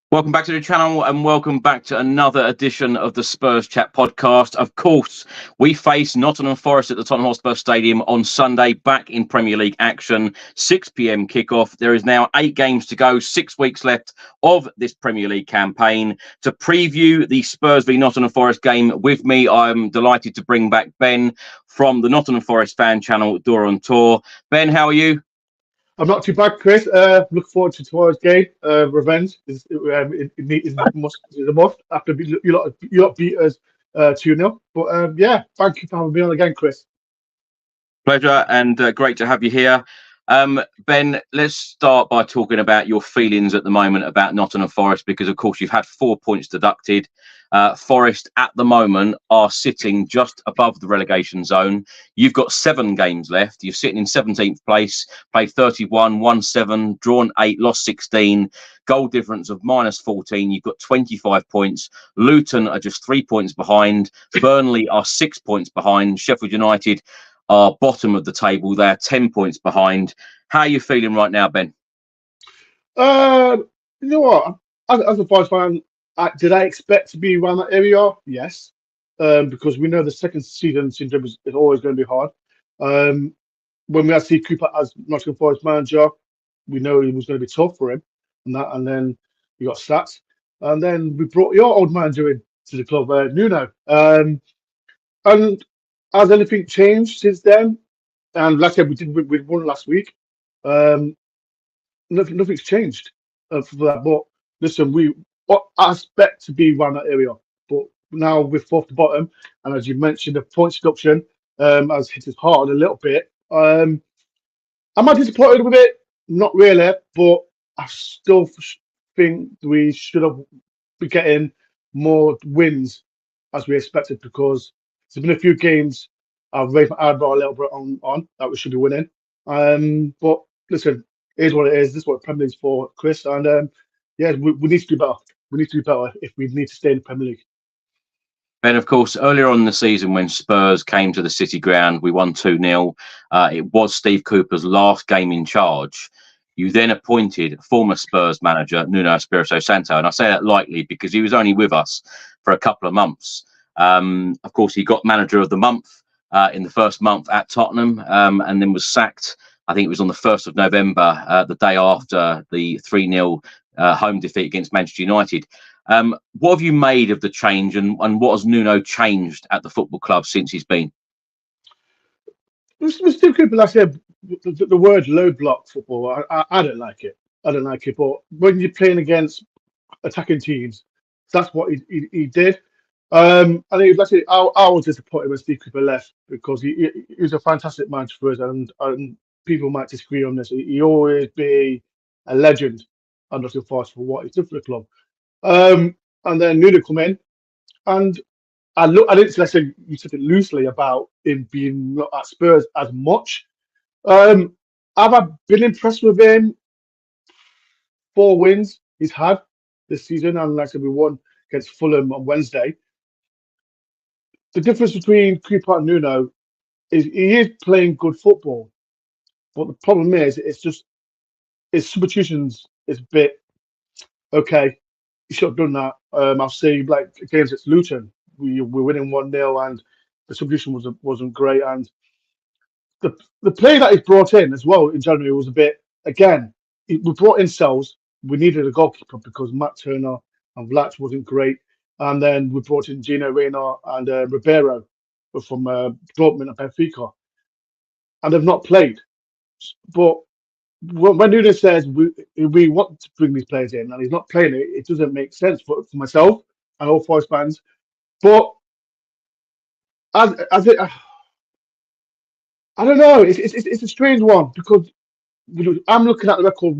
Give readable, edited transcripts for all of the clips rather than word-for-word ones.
Welcome back to the channel and welcome back to another edition of the Spurs Chat podcast. Of course, we face Nottingham Forest at the Tottenham Hotspur Stadium on Sunday, back in Premier League action, 6 p.m. kickoff. There is now 8 games to go, 6 weeks left of this Premier League campaign. To preview the Spurs v Nottingham Forest game with me, I'm delighted to bring back Ben from the Nottingham Forest fan channel, Dore on Tour. Ben, how are you? I'm not too bad, Chris. Look forward to tomorrow's game. Revenge is a must after you lot beat us 2-0. But yeah, thank you for having me on again, Chris. Pleasure and great to have you here. Ben, let's start by talking about your feelings at the moment about Nottingham Forest, because of course you've had 4 points deducted. Forest at the moment are sitting just above the relegation zone. You've got 7 games left. You're sitting in 17th place, played 31, won 7, drawn 8, lost 16, goal difference of -14. You've got 25 points. Luton are just 3 points behind. Burnley are 6 points behind. Sheffield United are bottom of the table. They're 10 points behind. How are you feeling right now, Ben? You know what? As a Forest fan, did I expect to be around that area? Yes, because we know the second season syndrome is always going to be hard. When we had Steve Cooper as Nottingham Forest manager, we know it was going to be tough for him, and then he got sacked, and then we brought your old manager in to the club, Nuno, and has anything changed since then? And like I said, we won last week. Nothing's changed for that. But listen, I expect to be around that area. But now we're fourth to bottom, and as you mentioned, the points deduction has hit us hard a little bit. Am I disappointed with it? Not really, but I still think we should have been getting more wins as we expected, because there's been a few games I've raised my eyebrow a little bit on that we should be winning. But listen, it is what it is. This is what Premier League's for, Chris. And yeah, we need to do better. We need to do better if we need to stay in the Premier League. Ben, of course, earlier on in the season when Spurs came to the City Ground, we won 2-0. It was Steve Cooper's last game in charge. You then appointed former Spurs manager Nuno Espirito Santo. And I say that lightly because he was only with us for a couple of months. Of course, he got manager of the month in the first month at Tottenham, and then was sacked. I think it was on the 1st of November, the day after the 3-0 home defeat against Manchester United. What have you made of the change, and what has Nuno changed at the football club since he's been? With Steve Cooper, like I said, the word low block football, I don't like it. I don't like it. But when you're playing against attacking teams, that's what he did. I think, like I said, I was disappointed when Steve Cooper left, because he was a fantastic manager for us, and people might disagree on this. He always be a legend under Nottingham Forest for what he's done for the club. And then Nuno come in, and I didn't, let's say, you said it loosely about him being not at Spurs as much. Have I been impressed with him? 4 wins he's had this season, and like I said, we won against Fulham on Wednesday. The difference between Cooper and Nuno is he is playing good football, but the problem is it's just his substitutions is a bit okay. He should have done that. I'll say, like against Luton, we're winning 1-0, and the substitution wasn't great, and the play that he brought in as well in January was a bit, again. We brought in Sells. We needed a goalkeeper because Matt Turner and Vlach wasn't great. And then we brought in Gino Reyna and Ribeiro from Dortmund and Benfica. And they've not played. But when Nuno says we want to bring these players in and he's not playing it, it doesn't make sense for myself and all Forest fans. But as it, I don't know. It's a strange one, because I'm looking at the record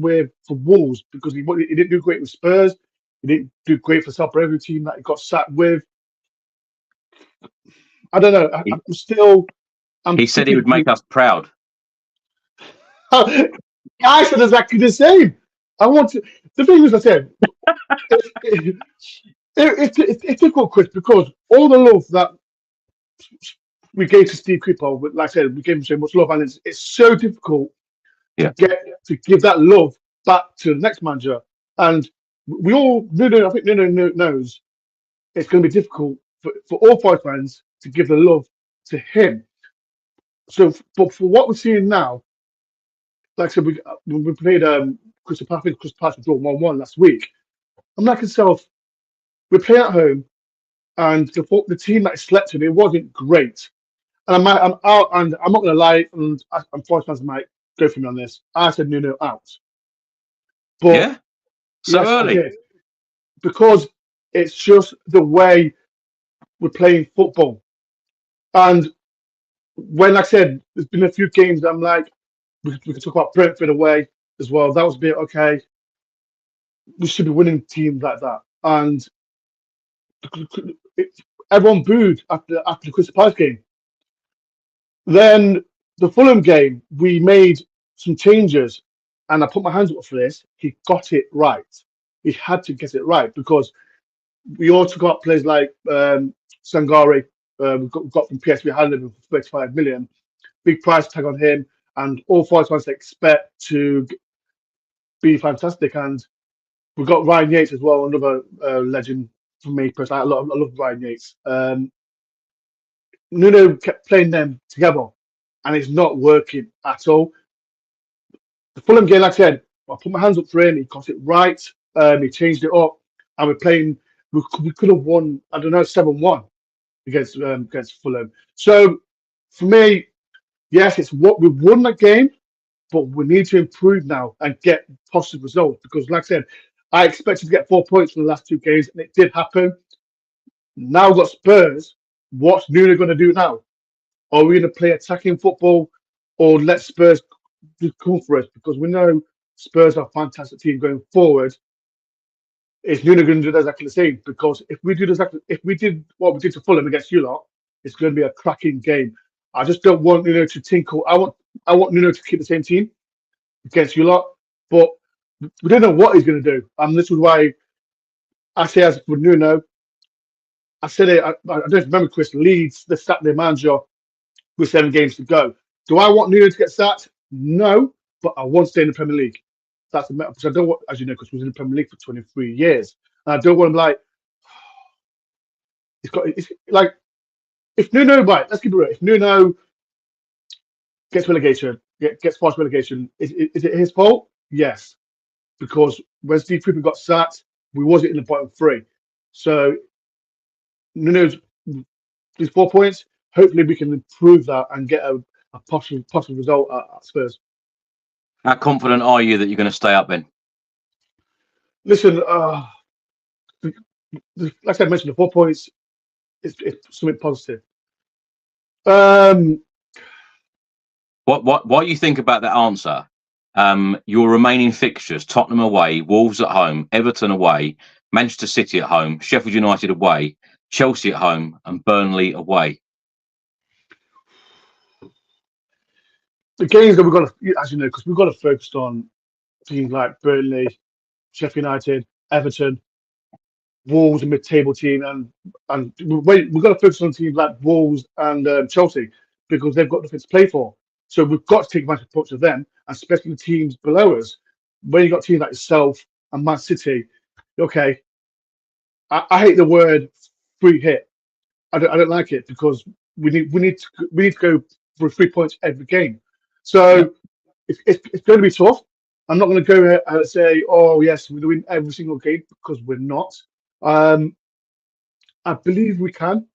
for Wolves, because he didn't do great with Spurs. He didn't do great for South every team that he got sacked with. I don't know. He said he would make us proud. I said exactly the same. The thing is, I said, it's difficult, Chris, because all the love that we gave to Steve Cooper, like I said, we gave him so much love, and it's so difficult to give that love back to the next manager. And we all, I think Nuno knows it's going to be difficult for all five fans to give the love to him. So, but for what we're seeing now, like I said, we played Crystal Palace draw 1-1 last week. I'm like myself, we're playing at home, and the team that is selected, it wasn't great. And I'm out, and I'm not going to lie, and I'm Forest fans might go for me on this. I said Nuno out. But yeah, so yes, early. I did. Because it's just the way we're playing football. And when, like I said, there's been a few games that I'm like, we can talk about Brentford away as well. That was a bit okay. We should be winning teams like that. And everyone booed after the Crystal Palace game. Then the Fulham game, we made some changes, and I put my hands up for this. He got it right. He had to get it right because we also got players like Sangare, we got from PSV Eindhoven for 35 million. Big price tag on him, and all five fans expect to be fantastic. And we got Ryan Yates as well, another legend for me personally. I love Ryan Yates. Nuno kept playing them together, and it's not working at all. The Fulham game, like I said, I put my hands up for him. He got it right. He changed it up, and we're playing. We could have won, I don't know, 7-1 against Fulham. So for me, yes, it's what we won that game, but we need to improve now and get positive results because, like I said, I expected to get 4 points from the last two games, and it did happen. Now we've got Spurs. What's Nuno going to do now? Are we going to play attacking football or let Spurs come for us? Because we know Spurs are a fantastic team going forward. Is Nuno going to do exactly the same? Because if we did what we did to Fulham against you lot, it's going to be a cracking game. I just don't want Nuno to tinkle. I want Nuno to keep the same team against you lot, but we don't know what he's going to do. And this is why I say, as for Nuno, I said it. I don't remember, Chris. Leeds the Saturday manager with 7 games to go. Do I want Nuno to get sacked? No, but I want to stay in the Premier League. That's the matter. Because I don't want, as you know, because we was in the Premier League for 23 years, and I don't want him like. It's like if Nuno, right? Let's keep it real. If Nuno gets relegation, gets past relegation, is it his fault? Yes, because when Steve Cooper got sacked, we wasn't in the bottom 3. So Nuno's these 4 points. Hopefully, we can improve that and get a possible result at Spurs. How confident are you that you're going to stay up then? Listen, like I mentioned, the 4 points is something positive. What you think about that answer? Your remaining fixtures: Tottenham away, Wolves at home, Everton away, Manchester City at home, Sheffield United away, Chelsea at home, and Burnley away. The games that we've got to, as you know, because we've got to focus on teams like Burnley, Sheffield United, Everton, Wolves, a mid-table team, and we've got to focus on teams like Wolves and Chelsea because they've got nothing to play for. So we've got to take advantage of them, especially the teams below us. When you've got teams like yourself and Man City, okay, I hate the word free hit. I don't like it because we need to go for 3 points every game. So it's going to be tough. I'm not going to go here and say, oh yes, we're doing every single game because we're not. I believe we can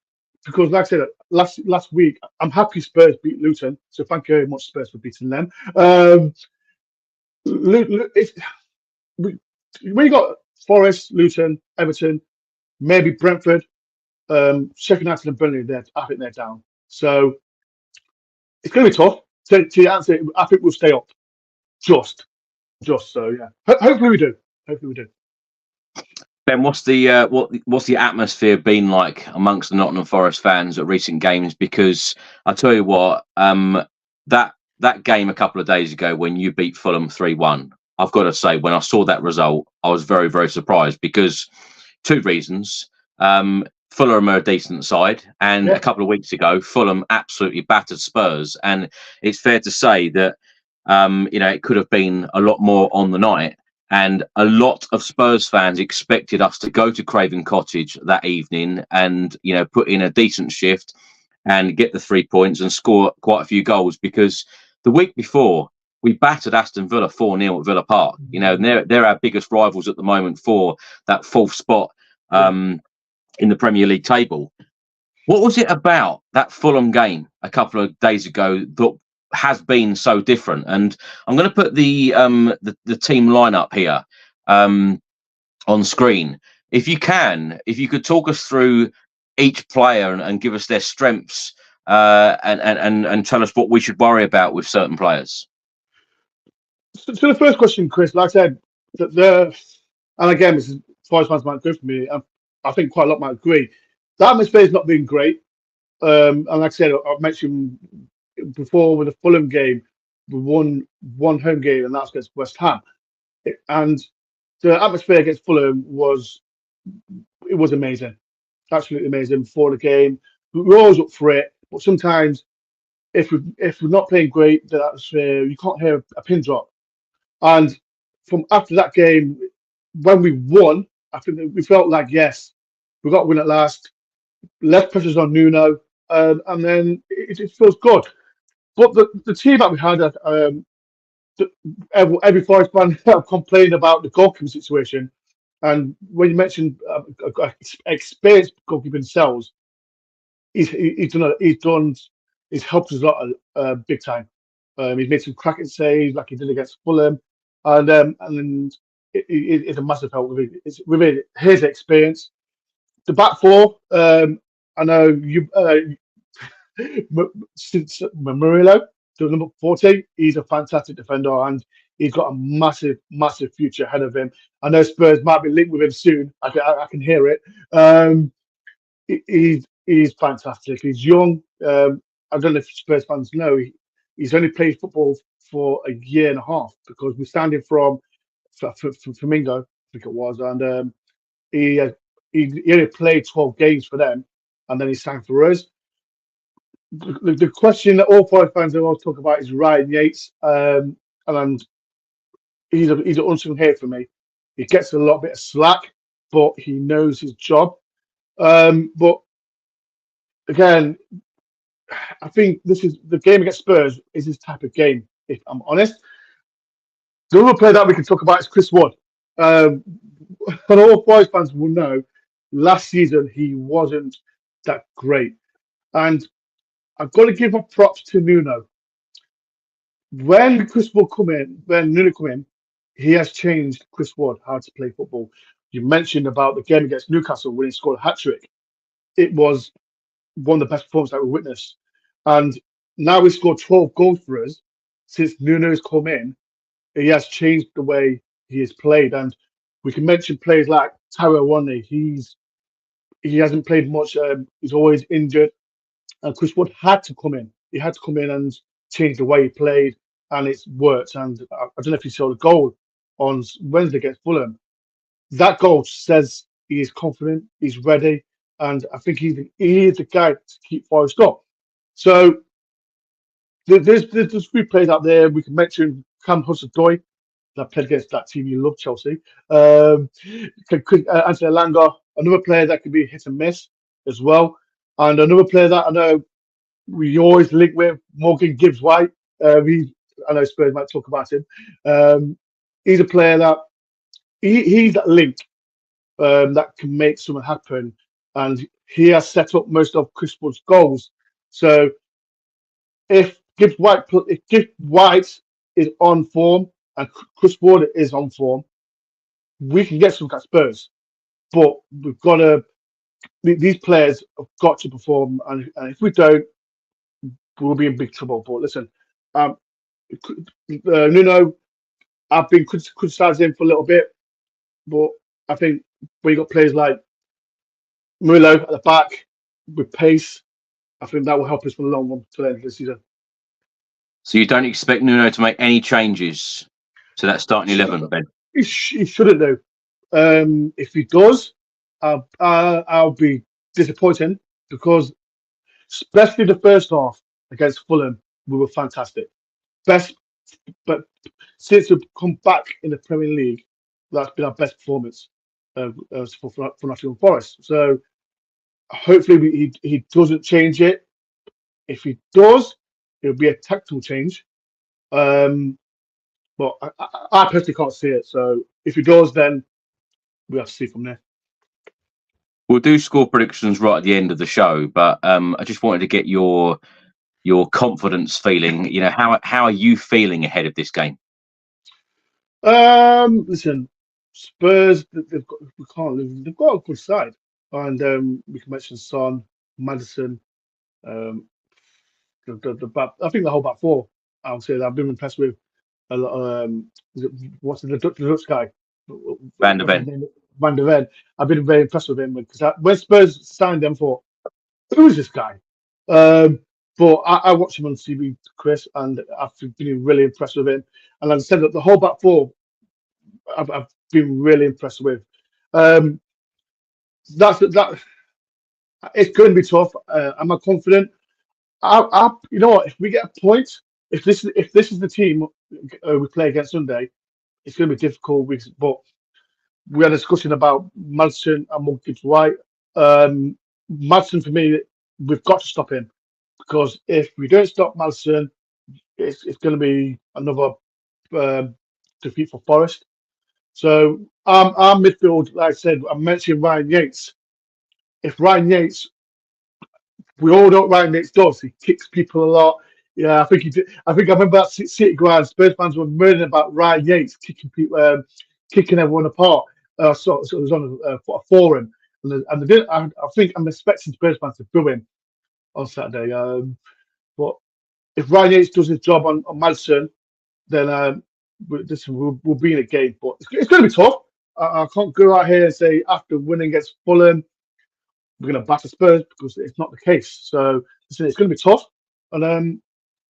because, like I said, last week, I'm happy Spurs beat Luton. So thank you very much, Spurs, for beating them. When you got Forest, Luton, Everton, maybe Brentford, Sheffield United and Burnley, I think they're down. So it's going to be tough. To answer it, I think we'll stay up. Just so, yeah. Hopefully we do. Ben, what's the atmosphere been like amongst the Nottingham Forest fans at recent games? Because I tell you what, that game a couple of days ago when you beat Fulham 3-1, I've got to say, when I saw that result, I was very, very surprised because 2 reasons. Fulham are a decent side, and a couple of weeks ago, Fulham absolutely battered Spurs, and it's fair to say that it could have been a lot more on the night. And a lot of Spurs fans expected us to go to Craven Cottage that evening and, you know, put in a decent shift and get the 3 points and score quite a few goals, because the week before we battered Aston Villa 4-0 at Villa Park. You know, and they're our biggest rivals at the moment for that fourth spot in the Premier League table. What was it about that Fulham game a couple of days ago that has been so different? And I'm going to put the team lineup here on screen. If you could talk us through each player and give us their strengths and tell us what we should worry about with certain players. So the first question, Chris, like I said, and again, this is Forest fans might go for me. I think quite a lot might agree. The atmosphere has not been great. And like I said, I've mentioned before with the Fulham game, we won one home game, and that's against West Ham. And the atmosphere against Fulham was amazing, absolutely amazing before the game. We were always up for it, but sometimes if we're not playing great, the atmosphere, you can't hear a pin drop. And from after that game, when we won, I think we felt like, yes, we got a win at last. Less pressures on Nuno, and then it feels good. But the team that we had, every Forest fan complained about the goalkeeping situation. And when you mentioned experienced goalkeeping themselves, he's helped us a lot, big time. He's made some cracking saves like he did against Fulham, and then it's a massive help with his experience. The back four, I know you, Murillo, to number 40, he's a fantastic defender and he's got a massive, massive future ahead of him. I know Spurs might be linked with him soon. I can hear it. He's fantastic. He's young. I don't know if Spurs fans know, he's only played football for a year and a half, because we signed him from Flamingo, I think it was, and he only played 12 games for them, and then he signed for us. The question that all Forest fans always talk about is Ryan Yates, and he's an unsung hero for me. He gets a little bit of slack, but he knows his job. But again, I think this is the game against Spurs is this type of game, if I'm honest. The other player that we can talk about is Chris Wood. And all Forest fans will know, last season he wasn't that great. And I've got to give my props to Nuno. When Nuno come in, he has changed Chris Wood how to play football. You mentioned about the game against Newcastle when he scored a hat-trick. It was one of the best performances that we witnessed. And now he's scored 12 goals for us since Nuno's come in. He has changed the way he has played. And we can mention players like Tyrell Ronley. He hasn't played much. He's always injured. And Chris Wood had to come in. He had to come in and change the way he played, and it's worked. And I don't know if you saw the goal on Wednesday against Fulham. That goal says he is confident, he's ready, and I think he is the guy to keep Forest up. So there's 3 players out there. We can mention Cam Hudson-Odoi, that played against that team you love, Chelsea. Anthony Elanga, another player that could be hit and miss as well. And another player that I know we always link with, Morgan Gibbs-White. I know Spurs might talk about him. He's a player that he's that link that can make something happen, and he has set up most of Chris Wood's goals. So if Gibbs-White is on form and Chris Wood is on form, we can get some at Spurs. But we've got to. These players have got to perform, and if we don't, we'll be in big trouble. But listen, Nuno, I've been criticising him for a little bit, but I think when you got players like Murillo at the back with pace, I think that will help us for the long run to the end of the season. So you don't expect Nuno to make any changes to that starting 11, Ben? He shouldn't do. If he does, I'll be disappointed, because especially the first half against Fulham, we were fantastic. But since we've come back in the Premier League, that's been our best performance for Nottingham Forest. So hopefully he doesn't change it. If he does, it'll be a tactical change. But I personally can't see it. So if he does, then we have to see from there. We'll do score predictions right at the end of the show, but I just wanted to get your confidence feeling. You know, how are you feeling ahead of this game? Listen, Spurs, they've got a good side, and we can mention Son, Maddison, I think the whole back four. I would say that I've been impressed with a lot. What's the Dutch guy? Van der Ven. Van der Ven. I've been very impressed with him because when Spurs signed them for, who is this guy? But I watched him on TV, Chris, and I've been really impressed with him. And as I said, the whole back four, I've been really impressed with. That. It's going to be tough. Am I confident? You know what? If we get a point, if this is the team we play against Sunday, it's going to be difficult. But we had a discussion about Maddison and Morgan Gibbs-White. Maddison, for me, we've got to stop him, because if we don't stop Maddison, it's going to be another defeat for Forest. So our midfield, like I said, I mentioned Ryan Yates. If Ryan Yates, we all know what Ryan Yates does. He kicks people a lot. Yeah, I think he did. I remember that City ground. Spurs fans were murdering about Ryan Yates kicking people, kicking everyone apart. So it was on a forum, and they did. I think I'm expecting Spurs fans to boo him on Saturday. But if Ryan Yates does his job on Maddison, then we'll be in a game. But it's going to be tough. I can't go out here and say after winning against Fulham we're going to batter Spurs, because it's not the case. So listen, it's going to be tough, and I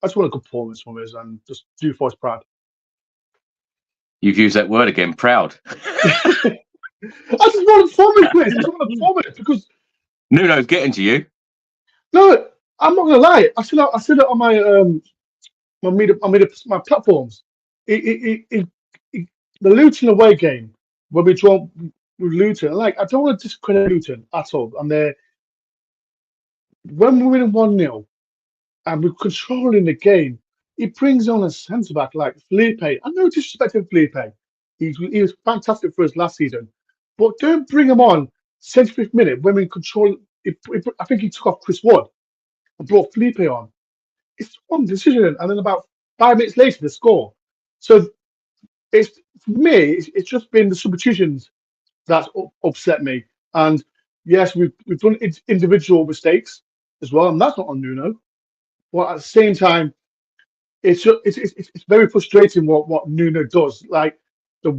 just want a good performance from us and just do for us proud. You've used that word again, proud. I just want a performance, please. I just want a performance, because Nuno's getting to you. No, I'm not going to lie. I said it on my platforms. The Luton away game, when we draw with Luton, I don't want to discredit Luton at all. And when we're winning 1-0 and we're controlling the game, he brings on a centre back like Felipe. I know disrespecting Felipe. He was fantastic for us last season, but don't bring him on 75th minute when we control. I think he took off Chris Wood and brought Felipe on. It's one decision, and then about 5 minutes later they score. So for me, it's just been the substitutions that's upset me. And yes, we've done individual mistakes as well, and that's not on Nuno. But at the same time, it's very frustrating what Nuno does. Like the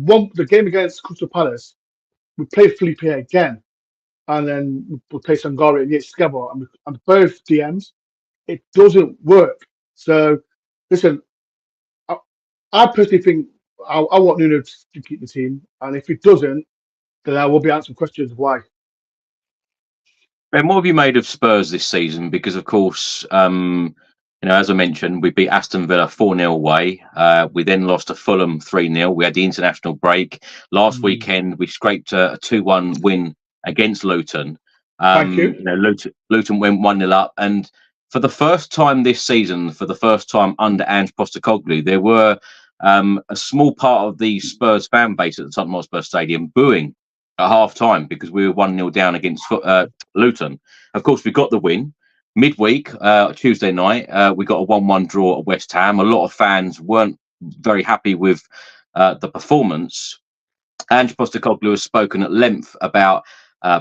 game against Crystal Palace, we play Felipe again, and then we play Sangare and Yates together, and both DMs. It doesn't work. So listen, I personally think I want Nuno to keep the team, and if he doesn't, then I will be answering questions why. And what have you made of Spurs this season? Because of course, as I mentioned, we beat Aston Villa 4-0 away. We then lost to Fulham 3-0. We had the international break. Last weekend, we scraped a 2-1 win against Luton. Thank you. Luton went 1-0 up, and for the first time this season, for the first time under Ange Postecoglou, there were a small part of the Spurs fan base at the Tottenham Hotspur Stadium booing at half-time because we were 1-0 down against Luton. Of course, we got the win. Midweek, Tuesday night, we got a 1-1 draw at West Ham. A lot of fans weren't very happy with the performance. Ange Postecoglou has spoken at length about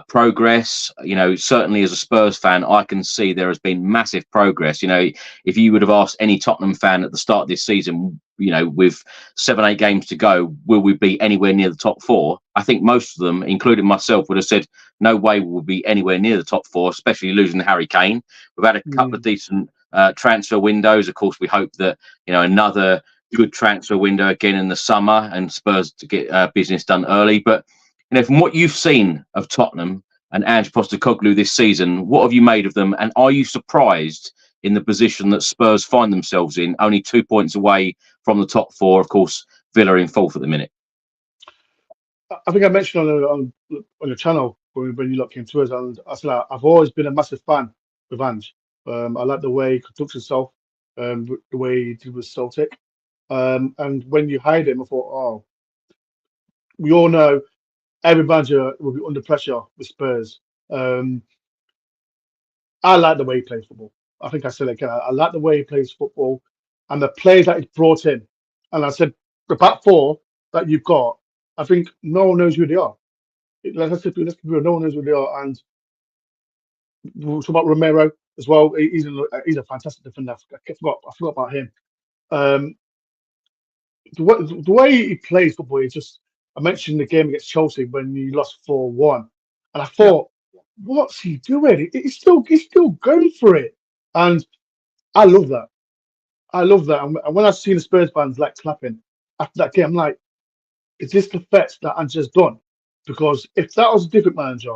progress. Certainly as a Spurs fan, I can see there has been massive progress. If you would have asked any Tottenham fan at the start of this season, with 7-8 games to go, will we be anywhere near the top four? I think most of them, including myself, would have said, no way we'll be anywhere near the top four, especially losing Harry Kane. We've had a couple of decent transfer windows. Of course, we hope that, another good transfer window again in the summer and Spurs to get business done early. But from what you've seen of Tottenham and Ange Postecoglou this season, what have you made of them? And are you surprised in the position that Spurs find themselves in, only 2 points away from the top four? Of course, Villa in fourth at the minute. I think I mentioned on your channel when you lot came to us, and I said I've always been a massive fan of Ange. I like the way he conducts himself, the way he did with Celtic. And when you hired him, I thought, oh, we all know every manager will be under pressure with Spurs. I like the way he plays football. I think I said it again. I like the way he plays football and the players that he's brought in. And I said, the back four that you've got, I think no one knows who they are. Let's be real, no one knows who they are. And we'll talk about Romero as well. He's a fantastic defender. I forgot about him. The way he plays football is just. I mentioned the game against Chelsea when he lost 4-1, and I thought, what's he doing? He's still going for it, and I love that. I love that. And when I've seen the Spurs fans like clapping after that game, I'm like, is this the fetch that Ange's done? Because if that was a different manager,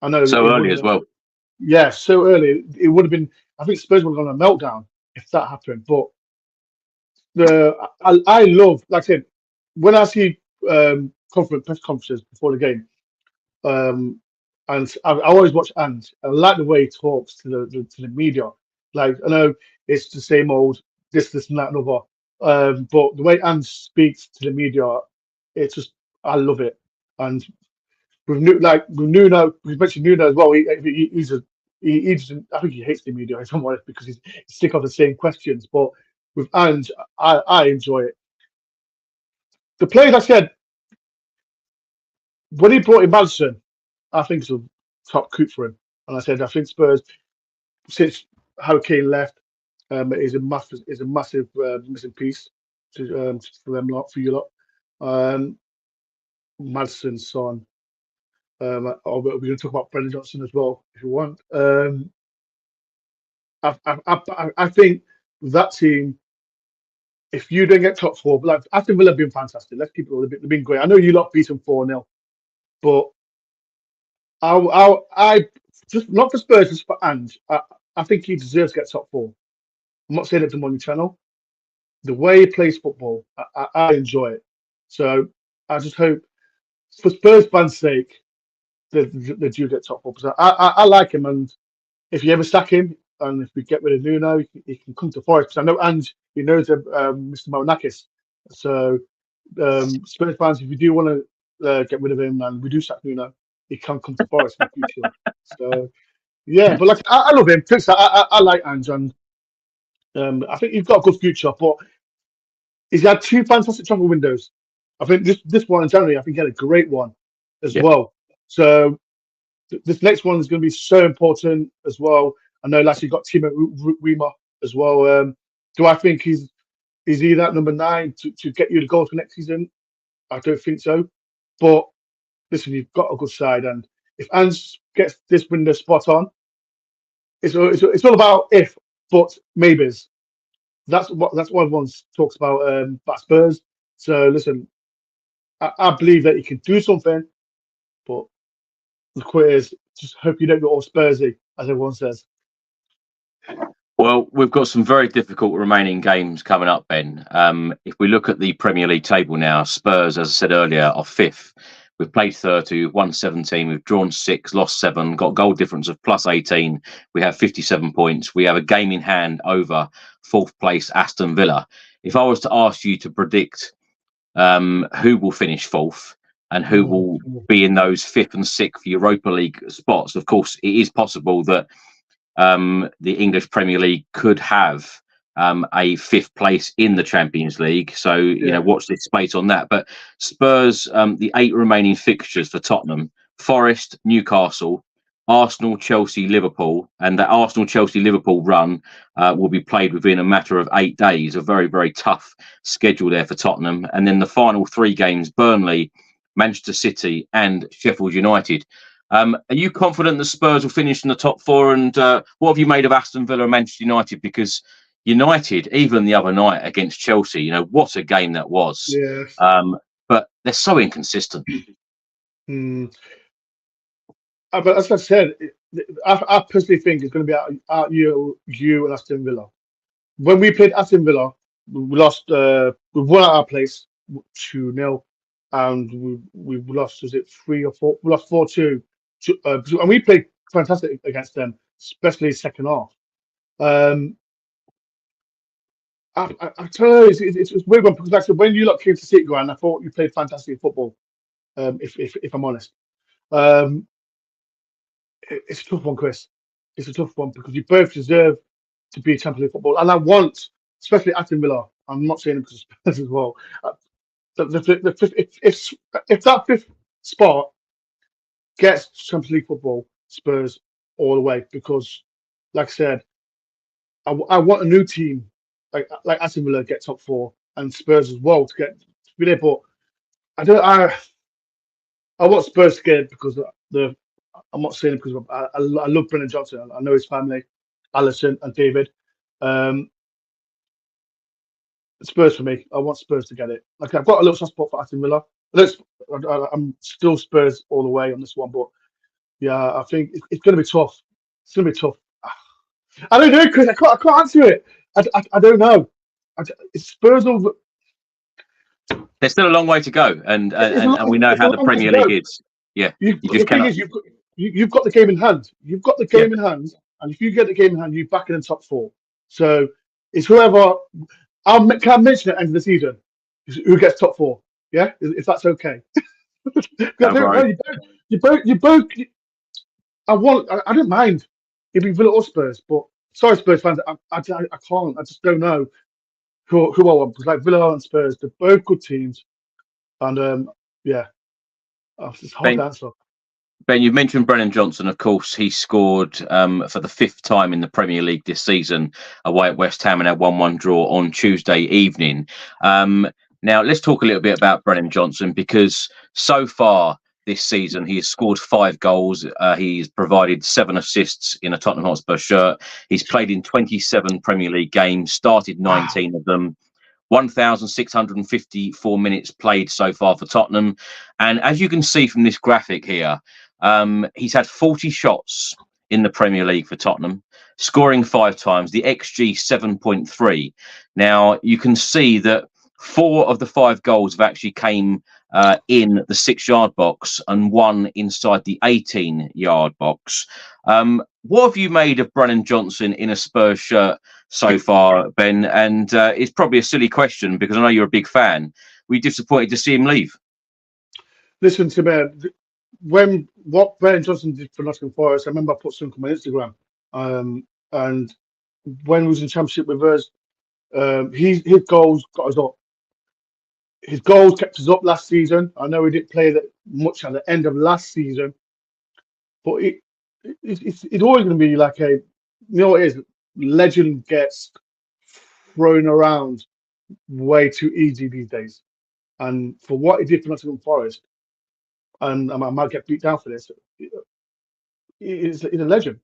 I know so early as well. Yeah, so early it would have been. I think Spurs would have gone on a meltdown if that happened. But I love, like I said, when I see press conferences before the game, and I always watch Ange. I like the way he talks to the media. Like, I know it's the same old this and that and other, but the way Ange speaks to the media, it's just, I love it. And with Nuno, we mentioned Nuno as well. He's I think he hates the media if I'm honest, because he's sick of the same questions. But with Ange, I enjoy it. The players, I said, when he brought in Madison, I think it's a top coup for him. And I said, I think Spurs, since Harry Kane left, is a massive missing piece for them lot, for you lot. Madison, Son. We're going to talk about Brendan Johnson as well if you want. I think that team, if you don't get top four, like Aston Villa have been fantastic. Let's keep it all. They've been great. I know you lot beat them 4-0, but I just, not for Spurs, just for Ange. I think he deserves to get top four. I'm not saying it to Money Channel. The way he plays football, I enjoy it. So I just hope, for Spurs fans' sake, they do get top four. Because I like him, and if you ever sack him, and if we get rid of Nuno, he can come to Forest. Because I know Ange, he knows Mr. Marinakis. So Spurs fans, if you do want to get rid of him, and we do sack Nuno, he can come to Forest in the future. So yeah, but like I love him. I like Ange, and I think he's got a good future. But he's had two fantastic transfer windows. I think this one in January, I think he had a great one as well. So this next one is going to be so important as well. I know last year got Timo Rima as well. Do I think is he that number 9 to get you the goals for next season? I don't think so. But listen, you've got a good side, and if Ange gets this window spot on, it's all about if, but maybes. That's what everyone talks about Spurs. So listen, I believe that he can do something, but the quit is just hope you don't go all Spursy, as everyone says. Well, we've got some very difficult remaining games coming up, Ben. If we look at the Premier League table now, Spurs, as I said earlier, are 5th. We've played 30, won 17, we've drawn 6, lost 7, got goal difference of plus 18. We have 57 points. We have a game in hand over 4th place Aston Villa. If I was to ask you to predict who will finish 4th and who will be in those 5th and 6th Europa League spots, of course, it is possible that the English Premier League could have a 5th place in the Champions League. So, you know, watch this space on that. But Spurs, the 8 remaining fixtures for Tottenham: Forest, Newcastle, Arsenal, Chelsea, Liverpool. And that Arsenal, Chelsea, Liverpool run will be played within a matter of 8 days. A very, very tough schedule there for Tottenham. And then the final 3 games: Burnley, Manchester City and Sheffield United. Are you confident the Spurs will finish in the top 4? And what have you made of Aston Villa and Manchester United? Because United, even the other night against Chelsea, you know, what a game that was. Yes. But they're so inconsistent. But as I said, I personally think it's going to be out you and Aston Villa. When we played Aston Villa, we lost. We won at our place 2-0, and we lost. Was it 3 or 4? We lost 4-2, and we played fantastic against them, especially second half. I tell you, it's a weird one because like I said, when you lot came to City Ground, I thought you played fantastic football. If I'm honest, it's a tough one, Chris. It's a tough one because you both deserve to be Champions League football, and I want, especially Aston Villa. I'm not saying it because of Spurs as well. If that fifth spot gets Champions League football, Spurs all the way, because, like I said, I want a new team like Aston Villa get top four and Spurs as well to be there. But I want Spurs to get it because I'm not saying it because I love Brennan Johnson. I know his family, Alisson and David. Spurs for me. I want Spurs to get it. Like I've got a little soft spot for Aston Villa. I'm still Spurs all the way on this one, but yeah, I think it's going to be tough. It's going to be tough. I don't know, Chris. I can't answer it. I don't know. It's Spurs over. There's still a long way to go, and we know how the Premier League is. Yeah, you just cannot. You've got the game in hand. You've got the game in hand, and if you get the game in hand, you're back in the top four. So it's whoever. Can I mention at the end of the season who gets top four? Yeah, if that's okay. You both. I don't mind if we Villa or Spurs, but sorry, Spurs fans, I can't. I just don't know who I want because like Villa and Spurs, they're both good teams, and it's hard to answer. Ben, you've mentioned Brennan Johnson. Of course, he scored for the fifth time in the Premier League this season away at West Ham and had 1-1 draw on Tuesday evening. Now, let's talk a little bit about Brennan Johnson because so far this season he has scored 5 goals. He's provided 7 assists in a Tottenham Hotspur shirt. He's played in 27 Premier League games, started 19 of them. 1,654 minutes played so far for Tottenham. And as you can see from this graphic here, he's had 40 shots in the Premier League for Tottenham, scoring 5 times, the XG 7.3. Now, you can see that 4 of the 5 goals have actually came in the 6-yard box and 1 inside the 18-yard box. What have you made of Brennan Johnson in a Spurs shirt so far, Ben? And it's probably a silly question because I know you're a big fan. Were you disappointed to see him leave? Listen to me. What Brennan Johnson did for Nottingham Forest, I remember I put something on my Instagram. And when he was in Championship with us, his goals got us up. His goals kept us up last season. I know he didn't play that much at the end of last season, but it's always going to be like what it is. Legend gets thrown around way too easy these days, and for what he did for Nottingham Forest, and I might get beat down for this, he's a legend.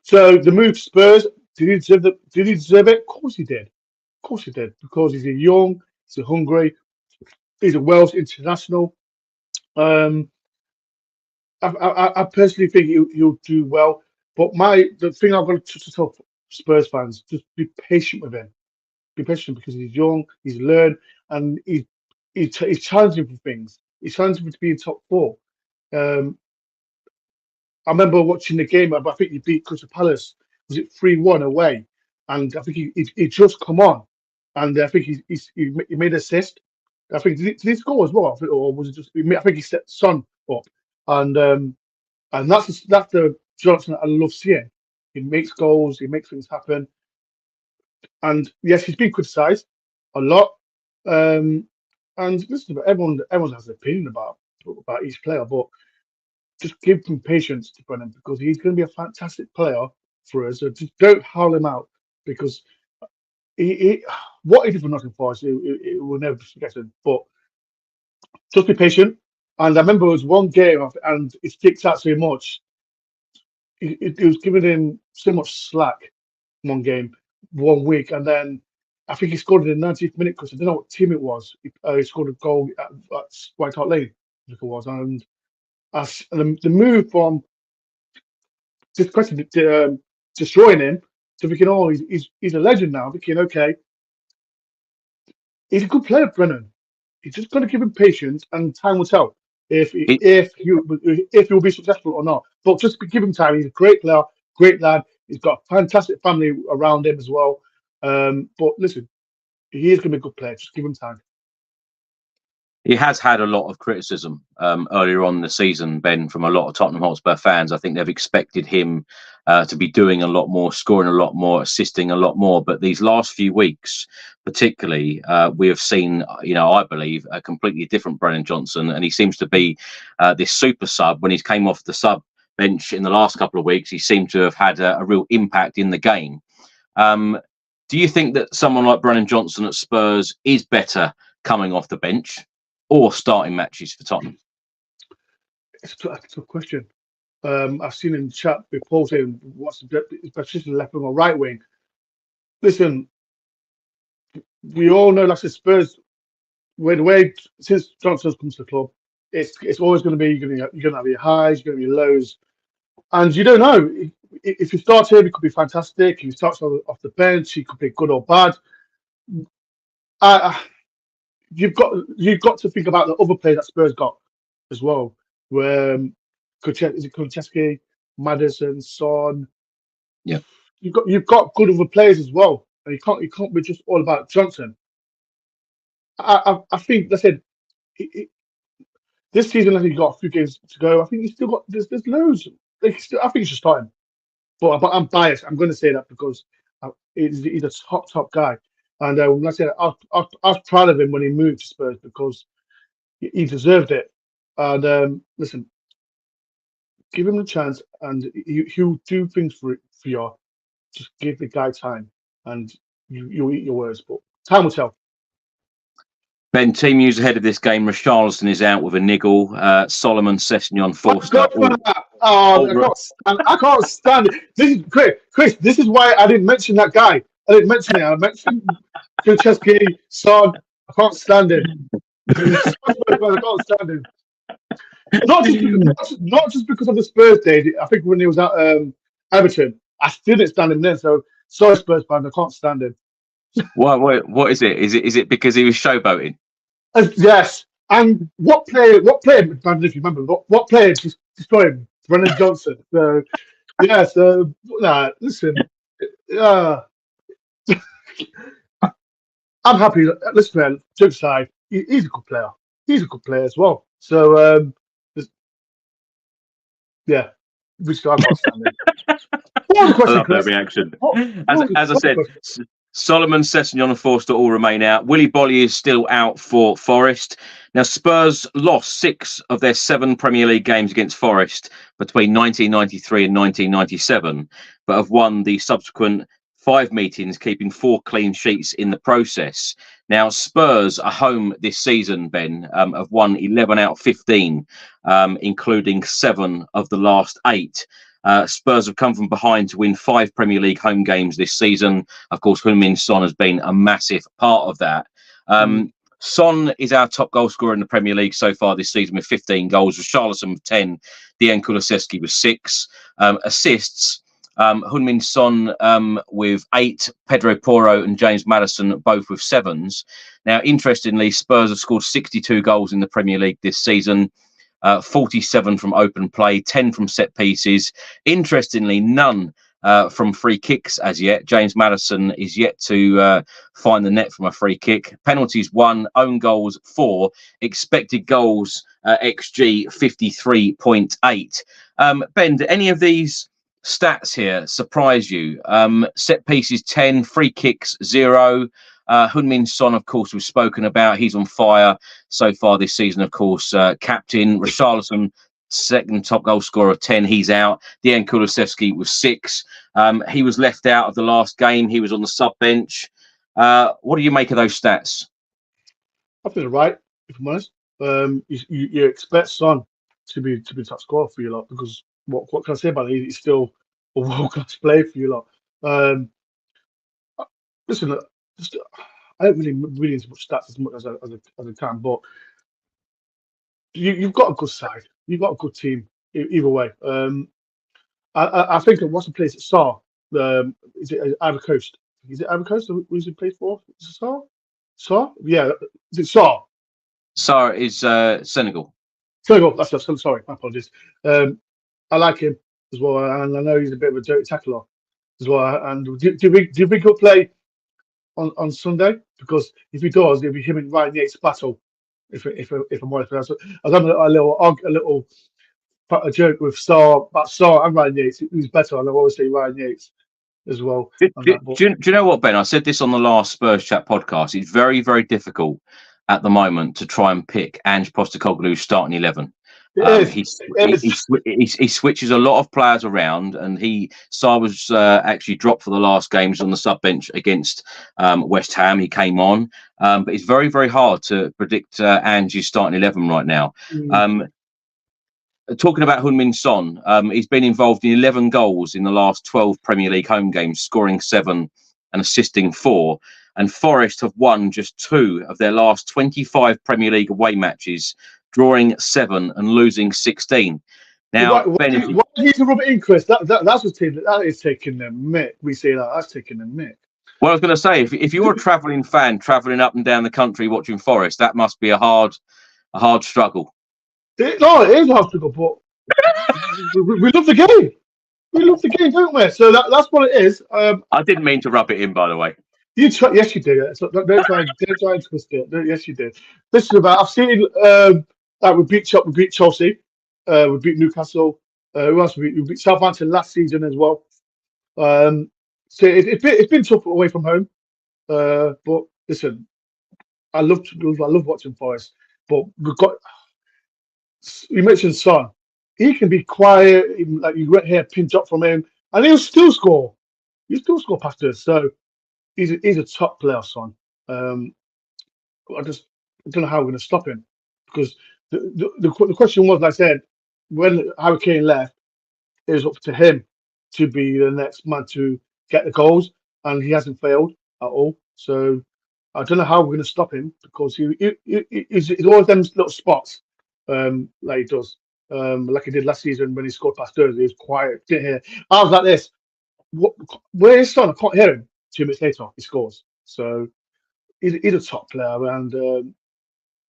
So the move to Spurs, did he deserve it? Of course he did. Of course he did, because he's a young, he's a hungry, he's a Welsh international. I personally think he'll do well. But the thing I've got to tell Spurs fans, just be patient with him. Be patient because he's young, he's learned, and he's challenging for things. He's challenging to be in top 4. I remember watching the game. I think he beat Crystal Palace. Was it 3-1 away? And I think he just come on, and I think he made an assist. I think did he score as well? Or was it just? I think he set Son up, and that's the Johnson I love seeing. He makes goals. He makes things happen. And yes, he's been criticised a lot. And listen, everyone has an opinion about each player, but just give him patience to Brennan because he's going to be a fantastic player for us. So just don't howl him out because what he did for Nottingham Forest, it will never be forgotten. But just be patient. And I remember it was one game, and it sticks out so much. It was giving him so much slack one game, 1 week, and then I think he scored in the 90th minute because I don't know what team it was. He scored a goal at White Hart Lane, I think it was, and the move from this question destroying him to thinking, oh, he's a legend now. Thinking, okay, he's a good player, Brennan. He's just got to give him patience, and time will tell if he'll be successful or not. But just give him time. He's a great player, great lad. He's got a fantastic family around him as well. But listen, he is going to be a good player. Just give him time. He has had a lot of criticism earlier on in the season, Ben, from a lot of Tottenham Hotspur fans. I think they've expected him to be doing a lot more, scoring a lot more, assisting a lot more. But these last few weeks, particularly, we have seen, I believe, a completely different Brennan Johnson. And he seems to be this super sub. When he came off the sub bench in the last couple of weeks, he seemed to have had a real impact in the game. Do you think that someone like Brennan Johnson at Spurs is better coming off the bench or starting matches for Tottenham? It's a tough question. I've seen in the chat before saying what's the position, left wing or right wing. Listen, we all know like the Spurs, since Johnson's come to the club, it's always going to be you're going to have your highs, you're going to have your lows, and you don't know if you start him, it could be fantastic. If he starts off the bench, he could be good or bad. You've got to think about the other players that Spurs got as well. Where is it Kulusevski, Maddison, Son? Yeah, you've got good other players as well, and you can't be just all about Johnson. I think that's it. This season, I think he's got a few games to go. I think he's still got there's loads. I think he should start him, but I'm biased. I'm going to say that because he's a top guy. And like I said, I was proud of him when he moved to Spurs because he deserved it. And listen, give him a chance, and he'll do things for you. Just give the guy time, and you'll eat your words. But time will tell. Ben, team news ahead of this game: Richarlison is out with a niggle. Solomon, Sessegnon, Forster. I can't stand it. This is Chris. This is why I didn't mention that guy. I didn't mention it. I mentioned Kulusevski, Son. I can't stand him. I can't stand him. Not just because of the Spurs days. I think when he was at Everton, I still didn't stand him then. So sorry, Spurs fans, I can't stand him. What is it? Is it because he was showboating? Yes. And what player? If you remember, what player destroyed him? Brennan Johnson. So yeah. So listen. I'm happy. Listen, man, joke aside, he's a good player. He's a good player as well. So, yeah, which I can't stand it. What question, I love that reaction. As I said, Solomon, Sessegnon and Forster all remain out. Willy Bolly is still out for Forest. Now, Spurs lost 6 of their 7 Premier League games against Forest between 1993 and 1997, but have won the subsequent 5 meetings, keeping 4 clean sheets in the process. Now, Spurs are home this season, Ben, have won 11 out of 15, including 7 of the last 8. Spurs have come from behind to win 5 Premier League home games this season. Of course, Heung-min Son has been a massive part of that. Son is our top goal scorer in the Premier League so far this season with 15 goals. Richarlison with 10. Dejan Kulusevski with 6. Assists. Heung-min Son with 8, Pedro Porro and James Maddison both with 7s. Now, interestingly, Spurs have scored 62 goals in the Premier League this season, 47 from open play, 10 from set pieces. Interestingly, none from free kicks as yet. James Maddison is yet to find the net from a free kick. Penalties 1, own goals 4, expected goals XG 53.8. Ben, do any of these stats here surprise you? Set pieces 10, free kicks 0. Heung-min Son, of course, we've spoken about. He's on fire so far this season, of course. Captain Richarlison, second top goal scorer of 10. He's out. Dejan Kulusevski with 6. He was left out of the last game. He was on the sub bench. What do you make of those stats? I think they're right, if I'm honest. You expect Son to be top scorer for you lot because what can I say about it? He's still a world-class player for you lot. Listen, I don't really read into much stats as much as I can, but you've got a good side. You've got a good team either way. I think what's the place at Star? Is it Ivory Coast? Is it Ivory Coast? Who's he played for? Is it Star? Star? Yeah. Is it Star? Sarr is Senegal. Senegal. That's I'm sorry. My apologies. I like him as well, and I know he's a bit of a dirty tackler as well. And do we go play on Sunday? Because if he does, it'll be him and Ryan Yates battle. If I'm honest, I was having a little joke with Sarr about Sarr and Ryan Yates. Who's better? And I always say Ryan Yates as well. Do you know what, Ben? I said this on the last Spurs Chat podcast. It's very, very difficult at the moment to try and pick Ange Postecoglou's starting 11. He switches a lot of players around, and Sarr was actually dropped for the last games on the sub bench against West Ham. He came on, but it's very, very hard to predict Ange's starting 11 right now. Talking about Heung-min Son, he's been involved in 11 goals in the last 12 Premier League home games, scoring 7 and assisting 4. And Forest have won just 2 of their last 25 Premier League away matches, drawing 7 and losing 16. Now, Ben, what do you to rub it in, Chris? That's that is taking the mick. We say that. That's taking the mick. Well, I was going to say, if you're a travelling fan, travelling up and down the country watching Forest, that must be a hard struggle. No, it is a hard struggle, but we love the game. We love the game, don't we? So that's what it is. I didn't mean to rub it in, by the way. Yes, you did. So don't try and twist it. Yes, you did. This is about. I've seen that we beat Chelsea, we beat Newcastle. Who else? We beat Southampton last season as well. So it's been tough away from home. But listen, I love watching Forest. But we've got. You mentioned Son. He can be quiet. Like you went here, pinch up from him, and he'll still score. He'll still score past us. So. He's a top player, Son. I don't know how we're going to stop him, because the question was, like I said, when Harry Kane left, it was up to him to be the next man to get the goals, and he hasn't failed at all. So I don't know how we're going to stop him, because he's all them little spots like he does, like he did last season when he scored past us. He was quiet, didn't hear. I was like this. Where is Son? I can't hear him. 2 minutes later, he scores. So he's a top player, and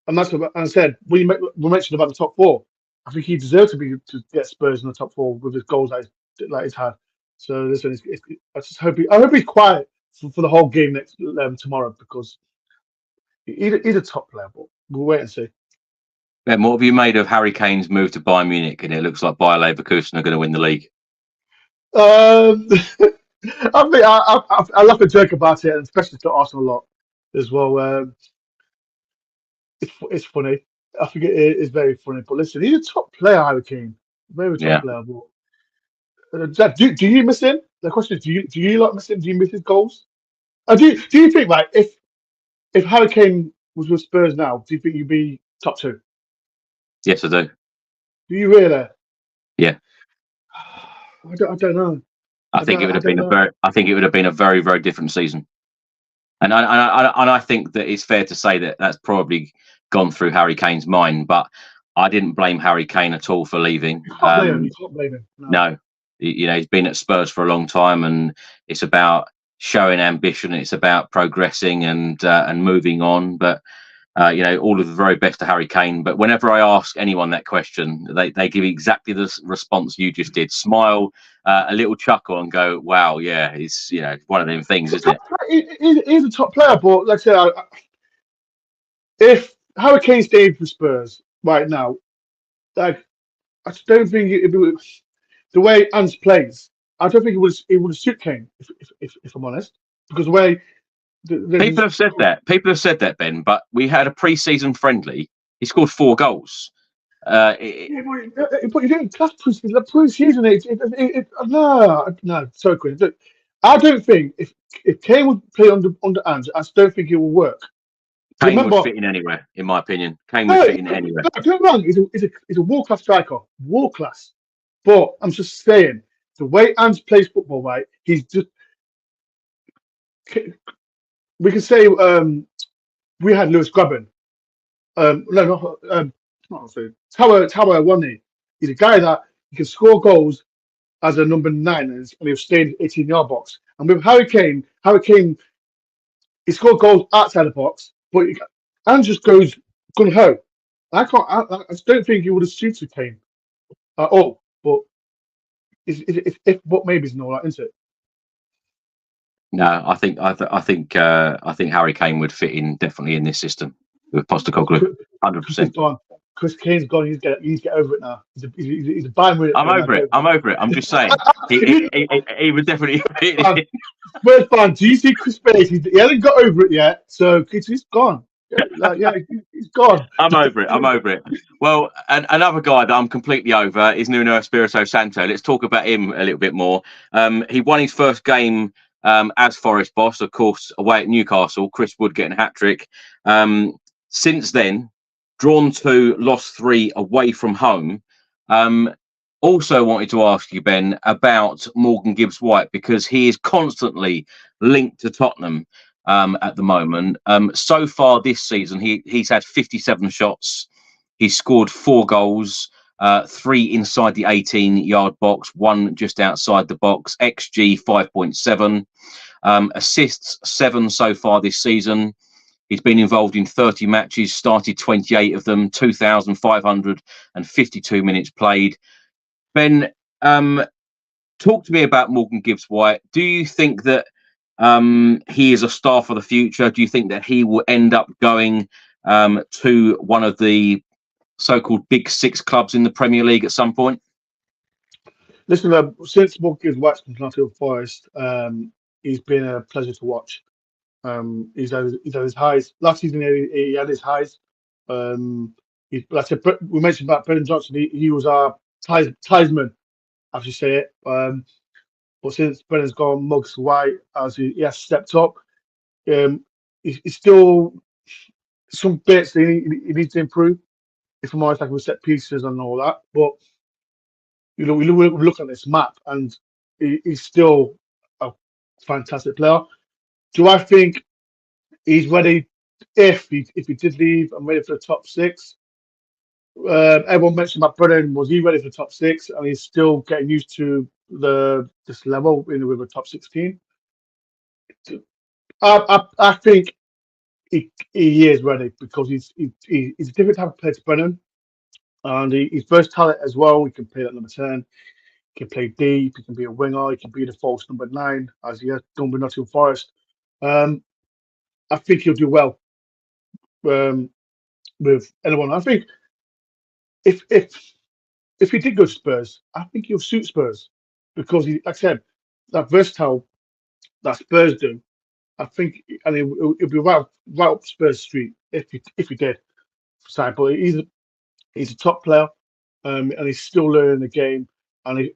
that's what I said. We mentioned about the top 4. I think he deserved to get Spurs in the top 4 with his goals that he's had. So listen, I just hope he's quiet for the whole game next tomorrow, because he's a top player. But we'll wait and see. Ben, what have you made of Harry Kane's move to Bayern Munich? And it looks like Bayer Leverkusen are going to win the league. I mean, I love to joke about it, and especially to Arsenal a lot as well. It's funny. I think it is very funny. But listen, he's a top player, Harry Kane. Very top player. But, do you miss him? The question is, do you like miss him? Do you miss his goals? Do you think, like, if Harry Kane was with Spurs now, do you think you'd be top 2? Yes, I do. Do you really? Yeah. I don't know. I think it would have been a very, very different season, and I think that it's fair to say that that's probably gone through Harry Kane's mind. But I didn't blame Harry Kane at all for leaving. You can't blame him. No, he's been at Spurs for a long time, and it's about showing ambition. It's about progressing and moving on. But all of the very best to Harry Kane. But whenever I ask anyone that question, they give exactly the response you just did: smile, a little chuckle, and go, "Wow, yeah, it's one of them things, isn't it?" He's a top player, but like I said, if Harry Kane stayed for Spurs right now, like I just don't think it would. The way Ange plays, I don't think it would suit Kane. If I'm honest, because the way. People have said that, Ben, but we had a pre-season friendly. He scored 4 goals. But you didn't class pre-season. No, sorry, Quinn. Look, I don't think if Kane would play under Ange, I don't think it will work. Kane would fit in anywhere, in my opinion. Kane would fit in anywhere. Don't get me wrong. He's a world-class striker, world class. But I'm just saying, the way Ange plays football, right? He's just. We can say we had Lewis Grabban. Tower Wani. He's a guy that he can score goals as a number 9, and he'll stay in the 18-yard box. And with Harry Kane, he scored goals outside the box, but and just goes Couldn't hurt. I can't. I just don't think he would have suited Kane at all. But if but maybe it's not that, isn't it? No, I think Harry Kane would fit in definitely in this system with Postecoglou, 100%. Chris Kane's gone. He's get over it now. He's a Bayern Munich. I'm over it. I'm over it. I'm just saying he would definitely fit in. Spurs fan, do you see Chris Bates? He hasn't got over it yet, so he's gone. He's gone. I'm over it. Well, and another guy that I'm completely over is Nuno Espirito Santo. Let's talk about him a little bit more. He won his first game as Forest boss, of course, away at Newcastle. Chris Wood getting a hat-trick. Since then, drawn 2, lost 3 away from home. Also wanted to ask you, Ben, about Morgan Gibbs-White, because he is constantly linked to Tottenham at the moment. So far this season, he's had 57 shots. He's scored 4 goals, 3 inside the 18-yard box, 1 just outside the box. XG 5.7. Assists 7 so far this season. He's been involved in 30 matches, started 28 of them, 2,552 minutes played. Ben, talk to me about Morgan Gibbs-White. Do you think that he is a star for the future? Do you think that he will end up going to one of the so-called Big 6 clubs in the Premier League at some point? Listen, since Morgan Gibbs-White's come to Nottingham Forest, he's been a pleasure to watch. He's had his highs. Last season, he had his highs. Like I said, we mentioned about Brendan Johnson. He was our Tiesman, as you say it. But since Brendan's gone, Muggs White, as he has stepped up, he's still some bits that he needs to improve. If I'm honest, like with set pieces and all that. But we look at this map, and he's still a fantastic player. Do I think he's ready? If he did leave, I'm ready for the top 6. Everyone mentioned about Brennan. Was he ready for the top 6? And he's still getting used to this level with a top 16. I think he is ready, because he's a different type of player to Brennan, and he's versatile as well. He can play at number 10. He can play deep. He can be a winger. He can be the false number 9, as he has done with Nottingham Forest. I think he'll do well with anyone. I think if he did go to Spurs, I think he'll suit Spurs, because he, like I said, that versatile that Spurs do. I think, and it'll be right up Spurs Street if he did. Sorry, but he's a top player, and he's still learning the game. And the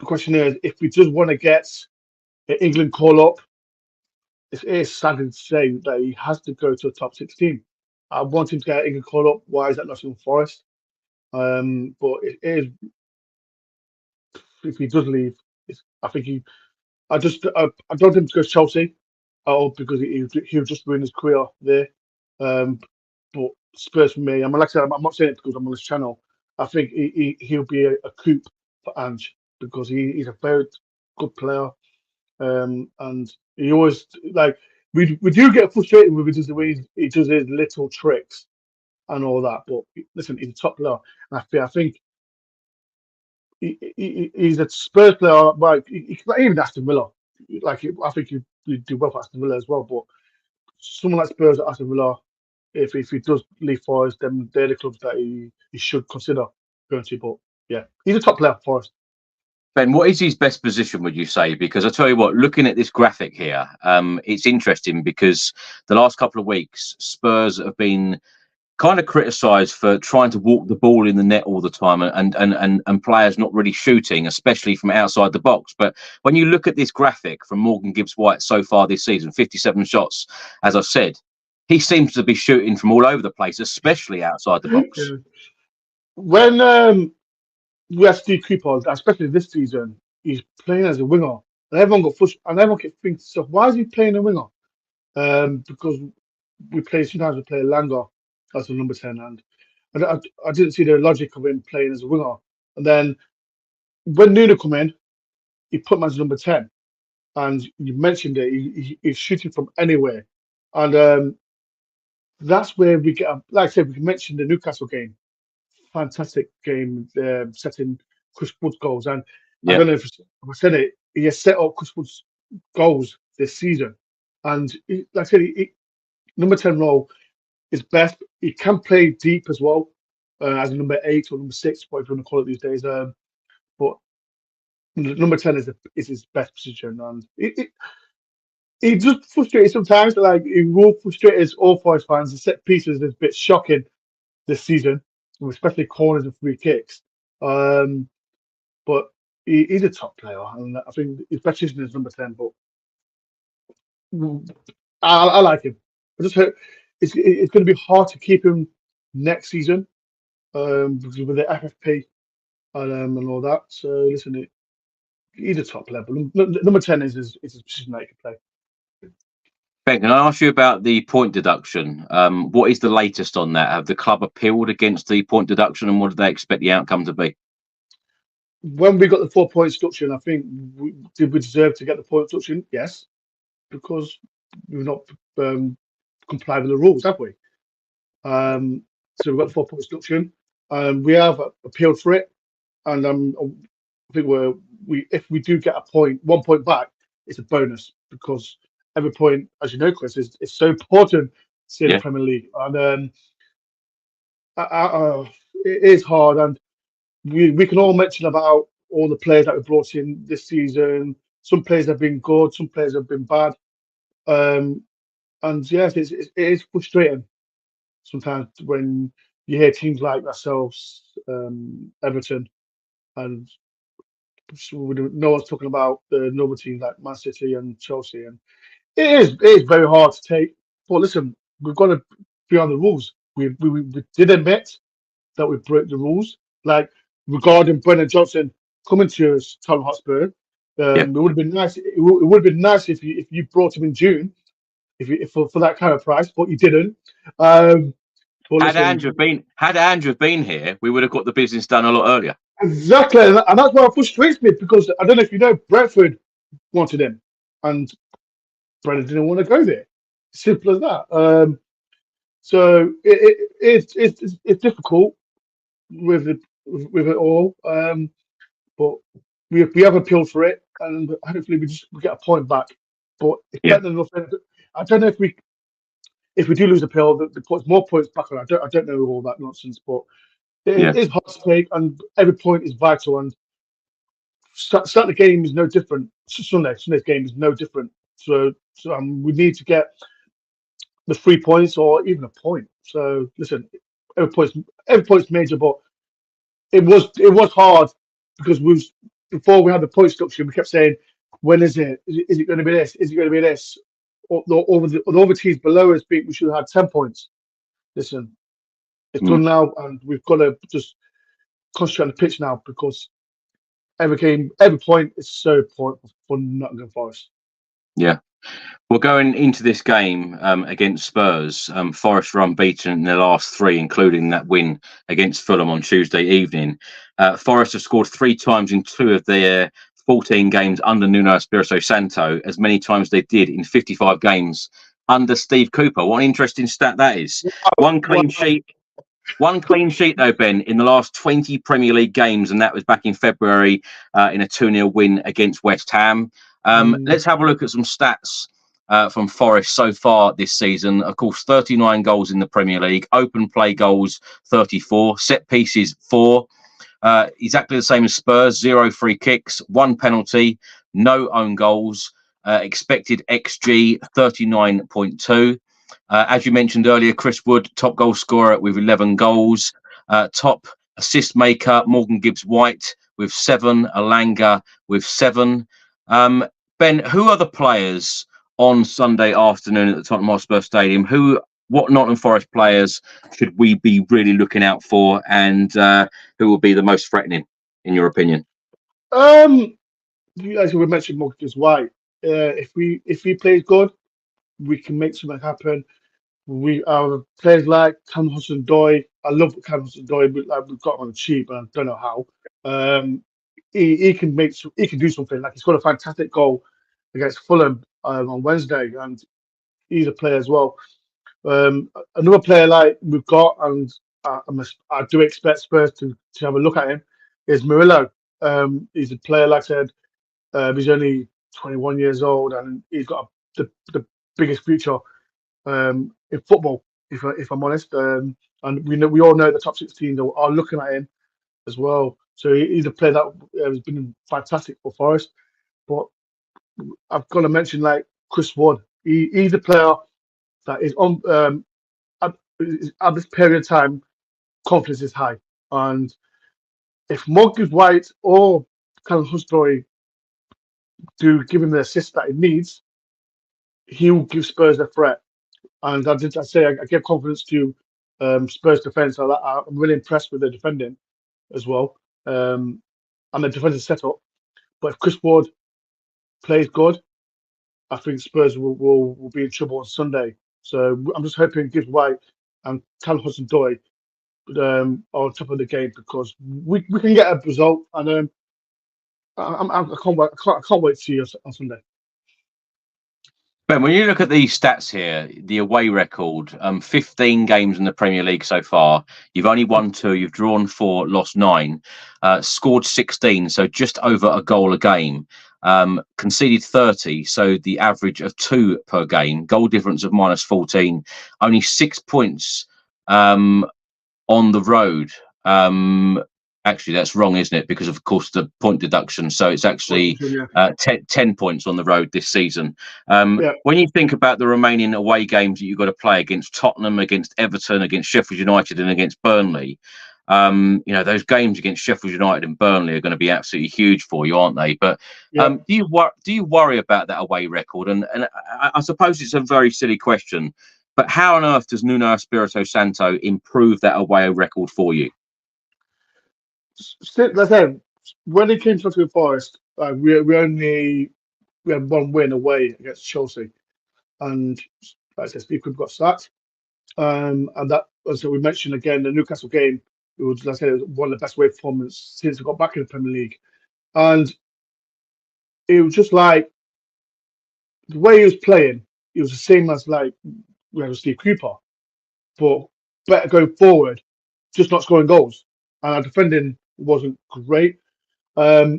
question is, if he does want to get an England call up, it is sad to say that he has to go to a top 16. I want him to get an England call up. Why is that Nottingham Forest? But it is, if he does leave, I think I don't want him to go to Chelsea, because he'll just ruin his career there. But Spurs for me, like I said, I'm not saying it because I'm on this channel. I think he'll be a coup for Ange, because he's a very good player, and he always, like, we do get frustrated with the way he does his little tricks and all that. But listen, he's a top player, and I think he's a Spurs player. Like, he's not even Aston Villa. Like, I think he'd do well for Aston Villa as well. But someone like Spurs or Aston Villa, if he does leave Forest, then they're the clubs that he should consider going to. But yeah, he's a top player for us. Ben, what is his best position, would you say? Because I tell you what, looking at this graphic here, it's interesting, because the last couple of weeks, Spurs have been kind of criticised for trying to walk the ball in the net all the time, and players not really shooting, especially from outside the box. But when you look at this graphic from Morgan Gibbs-White so far this season, 57 shots, as I said, he seems to be shooting from all over the place, especially outside the box. When we have Steve Cooper, especially this season, he's playing as a winger, and everyone got frustrated, and everyone kept thinking, so why is he playing a winger? Because sometimes we play Langer as a number 10, and I didn't see the logic of him playing as a winger. And then when Nuno come in, he put him as number 10, and you mentioned it, he's shooting from anywhere. And that's where we get. Like I said, we mentioned the Newcastle game, fantastic game, setting Chris Wood's goals, and I Yeah. don't know if I said it. He has set up Chris Wood's goals this season, and like I said, number 10 role is best. He can play deep as well, as a number 8 or number 6, whatever you want to call it these days. But number 10 is his best position, and he just frustrates sometimes. Like he will frustrate us all Forest fans. The set pieces is a bit shocking this season, especially corners and free kicks. But he's a top player, and I think his best position is number 10. But I like him. I just hope it's going to be hard to keep him next season, because with the FFP and all that. So listen, he's a top level. Number 10 is his position that he can play. Ben, can I ask you about the point deduction? What is the latest on that? Have the club appealed against the point deduction, and what do they expect the outcome to be? When we got the 4-point deduction, I think did we deserve to get the point deduction? Yes, because we've not complied with the rules, have we? So we've got the 4-point deduction. We have appealed for it, and I think if we do get 1 point back, it's a bonus, because every point, as you know, Chris, is so important to the Premier League, and it is hard. And we can all mention about all the players that we brought in this season. Some players have been good, some players have been bad, and yes, it is frustrating sometimes when you hear teams like ourselves, Everton, and no one's talking about the normal teams like Man City and Chelsea, and it is very hard to take. But listen, we've got to be on the rules. We did admit that we broke the rules, like regarding Brennan Johnson coming to Tottenham Hotspur. It would have been nice. It would have been nice if you brought him in June, if for that kind of price, but you didn't. Had Andrew been here, we would have got the business done a lot earlier. Exactly, and that's why it frustrates me, because I don't know if you know, Brentford wanted him, and Brennan didn't want to go there. Simple as that. So it's difficult with it all. But we have appealed for it, and hopefully we get a point back. But it's better than nothing. I don't know if we do lose the appeal, that puts more points back on. I don't know all that nonsense, but it is hard to take, and every point is vital. And start the game is no different. Sunday's game is no different. So we need to get the 3 points or even a point. So listen, every point's major, but it was hard, because before we had the point structure, we kept saying, when is it? Is it going to be this? Is it going to be this? Or the other teams below us we should have had 10 points. Listen, it's done now, and we've got to just concentrate on the pitch now, because every point is so important for Nottingham Forest. Yeah. Well, going into this game against Spurs, Forest were unbeaten in their last 3, including that win against Fulham on Tuesday evening. Forest have scored 3 times in 2 of their 14 games under Nuno Espirito Santo, as many times as they did in 55 games under Steve Cooper. What an interesting stat that is. One clean sheet, though, Ben, in the last 20 Premier League games, and that was back in February in a 2-0 win against West Ham. Let's have a look at some stats from Forest so far this season. Of course, 39 goals in the Premier League, open play goals 34, set pieces 4, exactly the same as Spurs, 0 free kicks, 1 penalty, no own goals, expected XG 39.2. As you mentioned earlier, Chris Wood, top goal scorer with 11 goals, top assist maker Morgan Gibbs-White with 7, Alanga with 7. Ben, who are the players on Sunday afternoon at the Tottenham Hotspur Stadium? What Nottingham Forest players should we be really looking out for, and who will be the most threatening, in your opinion? As we mentioned, Morgan Gibbs-White. If he plays good, we can make something happen. We have players like Cam Hudson-Odoi. I love Cam Hudson-Odoi, but we've got him on cheap, and I don't know how. He can do something. Like, he's got a fantastic goal against Fulham on Wednesday, and he's a player as well. Another player like we've got, and I do expect Spurs to have a look at him, is Murillo. He's a player, like I said, he's only 21 years old, and he's got the biggest future in football, if I'm honest. And we all know the top 16 are looking at him as well. So he's a player that has been fantastic for Forest. But I've got to mention like Chris Wood. He's a player that is on at this period of time, confidence is high. And if Morgan White or Callum Hudson do give him the assist that he needs, he will give Spurs a threat. And I give confidence to Spurs defence. I'm really impressed with the defending as well, and the defensive setup. But if Chris Ward plays good, I think Spurs will be in trouble on Sunday. So I'm just hoping Gibbs White and Callum Hudson-Odoi are on top of the game, because we can get a result, and I can't wait to see us on Sunday. Ben, when you look at these stats here, the away record, 15 games in the Premier League so far. You've only won 2, you've drawn 4, lost 9, scored 16, so just over a goal a game. Conceded 30, so the average of 2 per game. Goal difference of -14. Only 6 points on the road. Actually, that's wrong, isn't it? Because of course the point deduction. So it's actually 10 points on the road this season. When you think about the remaining away games that you've got to play against Tottenham, against Everton, against Sheffield United, and against Burnley, those games against Sheffield United and Burnley are going to be absolutely huge for you, aren't they? But do you worry about that away record? And I suppose it's a very silly question, but how on earth does Nuno Espirito Santo improve that away record for you? Like I said, when it came to Nottingham Forest, we had one win away against Chelsea, and like I said, Steve Cooper got sacked. And that, so we mentioned again the Newcastle game. It was, like I said, it was one of the best away performances since we got back in the Premier League, and it was just like the way he was playing. It was the same as like we had with Steve Cooper, but better going forward, just not scoring goals. And our defending wasn't great. It's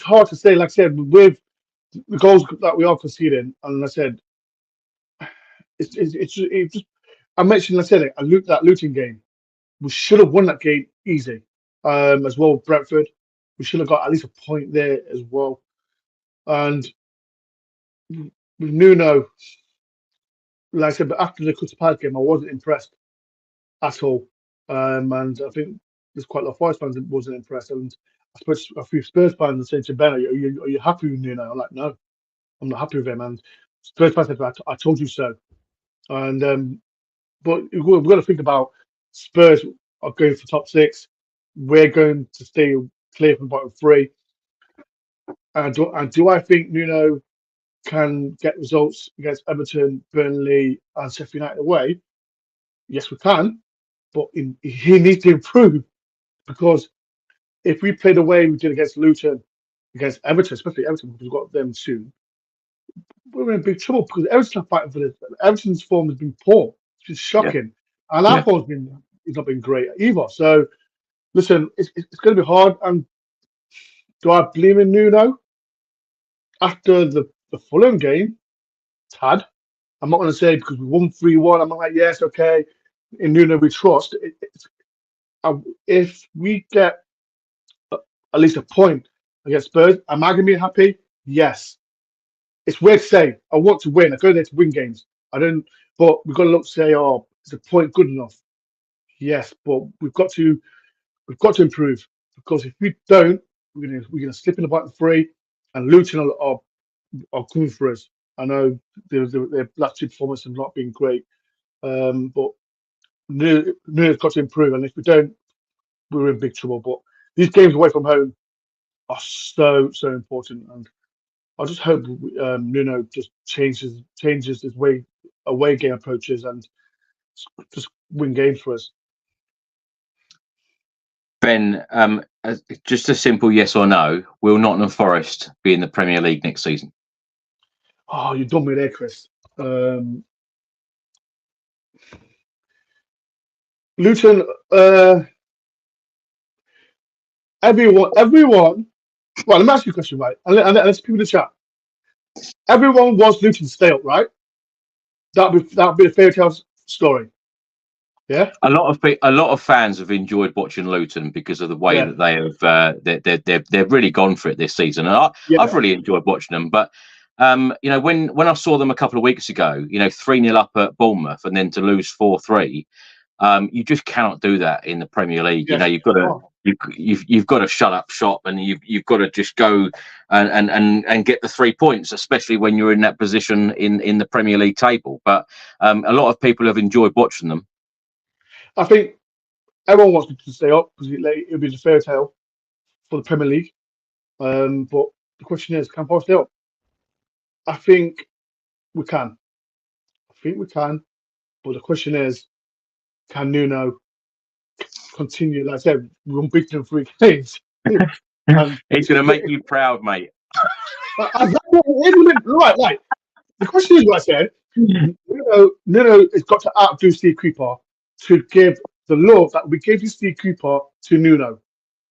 hard to say. Like I said, with the goals that we are conceding, and like I said, it's just. I mentioned, like I said, that Luton game. We should have won that game easy. As well with Brentford, we should have got at least a point there as well. And with Nuno, like I said, but after the Crystal Palace game, I wasn't impressed at all. And I think there's quite a lot of Forest fans that wasn't impressed. And I suppose a few Spurs fans saying to Ben, are you happy with Nuno? I'm like, no, I'm not happy with him. And Spurs fans said, I told you so. And but we've got to think about Spurs are going for top 6. We're going to stay clear from bottom 3. And do I think Nuno can get results against Everton, Burnley, and Sheffield United away? Yes, we can. But he needs to improve, because if we play the way we did against Luton, against Everton, especially Everton, because we've got them soon, we're in big trouble, because Everton are fighting for this. Everton's form has been poor. It's been shocking. And our form's not been great either. So, listen, it's going to be hard. And do I blame in Nuno? After the Fulham game, Tad, I'm not going to say because we won 3-1. I'm not like, yes, okay. In Nuno, we trust. If we get at least a point against Spurs, am I going to be happy? Yes. It's weird to say. I want to win. I go there to win games. I don't. But we've got to look to say, oh, is the point good enough? Yes, but we've got to improve, because if we don't, we're gonna slip in the bottom 3, and Luton are coming for us. I know their last 2 performances have not been great, but Nuno's got to improve, and if we don't, we're in big trouble. But these games away from home are so important, and I just hope Nuno just changes his away game approaches and just win games for us. Ben, just a simple yes or no: will Nottingham Forest be in the Premier League next season? Oh, you done me there, Chris. Luton, everyone. Well, let me ask you a question, right? And let's people in the chat. Everyone wants Luton to stay up, right? That'd be a fairy tale story. Yeah. A lot of fans have enjoyed watching Luton because of the way that they have they've really gone for it this season, and I've really enjoyed watching them. But you know, when I saw them a couple of weeks ago, you know, 3-0 up at Bournemouth and then to lose 4-3, you just cannot do that in the Premier League. Yes. You know, you've got to shut up shop, and you've got to just go and get the 3 points, especially when you're in that position in the Premier League table. But a lot of people have enjoyed watching them. I think everyone wants to stay up because it'll be a fairy tale for the Premier League. But the question is, can Forest stay up? I think we can. But the question is, can Nuno continue? Like I said, we're unbeaten in 3 games. He's going to make you proud, mate. Right, like the question is, like I said, Nuno has got to outdo Steve Cooper to give the love that we gave to Steve Cooper to Nuno.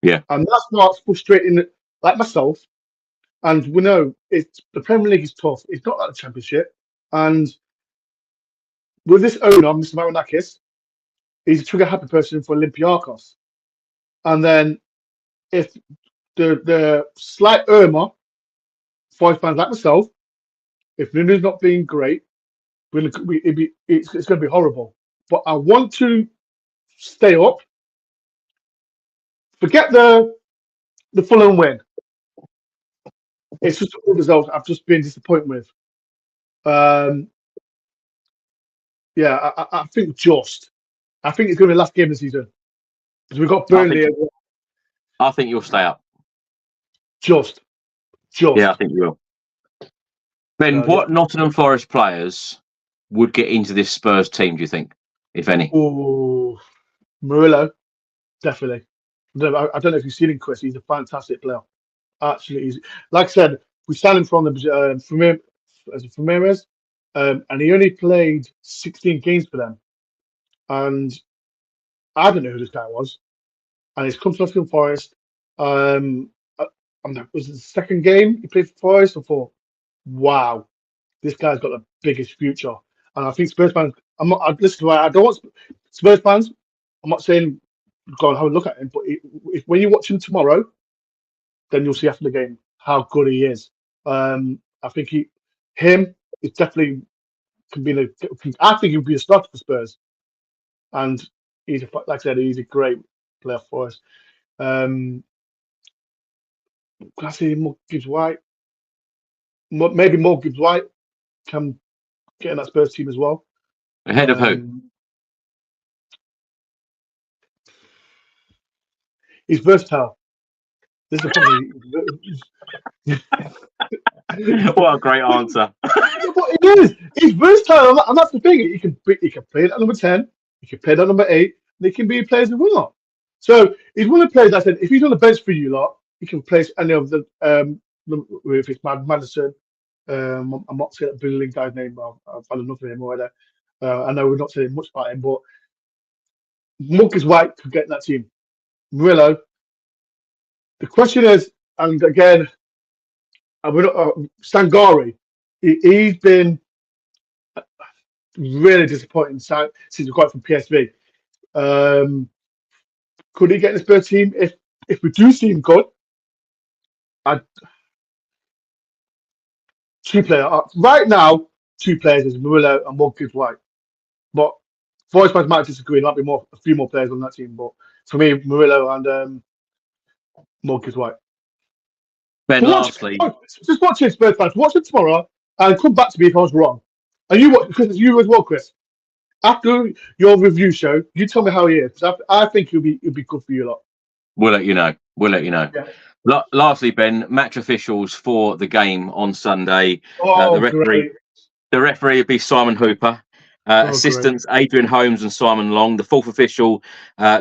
Yeah. And that's what's frustrating, like myself. And we know the Premier League is tough. It's not like the Championship. And with this owner, Mr. Marinakis, he's a trigger-happy person for Olympiacos. And then if the slight Irma, Forest fans like myself, if Nuno's not being great, it's going to be horrible. But I want to stay up. Forget the Fulham win. It's just a result I've just been disappointed with. I think I think it's going to be the last game of the season because we've got Burnley. I think you'll stay up. Just. Yeah, I think you will. Ben, what Nottingham Forest players would get into this Spurs team, do you think, if any? Oh, Murillo, definitely. I don't know if you've seen him, Chris. He's a fantastic player. Actually, like I said, we signed him from Ramirez, and he only played 16 games for them. And I don't know who this guy was. And he's come to Nottingham Forest. Was it the second game he played for Forest? I thought, wow, this guy's got the biggest future. And I think Spurs fans, I don't want Spurs fans, I'm not saying go and have a look at him, but when you watch him tomorrow, then you'll see after the game how good he is. I think him is definitely can be I think he'll be a starter for Spurs. And like I said, he's a great player for us. Can I say more Gibbs White? Maybe more Gibbs White can get in that Spurs team as well. Ahead of who? He's versatile. This is probably. What a great answer. But it is. He's versatile, and that's the thing. He can play at number 10. He can play at number 8. And he can be players as well. So he's one of the players that said, if he's on the bench for you lot, he can place any of the if it's Madison. I'm not saying that Billy guy's name. I've had enough of him already. I know we're not saying much about him, but Marcus White could get in that team. Murillo. The question is, and again, Sangari, he's been really disappointing since he got from PSV. Could he get in the Spurs team if we do see him good? Two players right now. Two players is Murillo and Marcus White. But Forest fans might disagree. There might be a few more players on that team. But for me, Murillo and Marcus White. Ben, lastly, just watch it, Spurs fans. Watch it tomorrow and come back to me if I was wrong. And you watch, because you as well, Chris. After your review show, you tell me how he is. I think he'll be good for you lot. We'll let you know. Yeah. Lastly, Ben, match officials for the game on Sunday. The referee will be Simon Hooper. Assistants Adrian Holmes and Simon Long. The fourth official,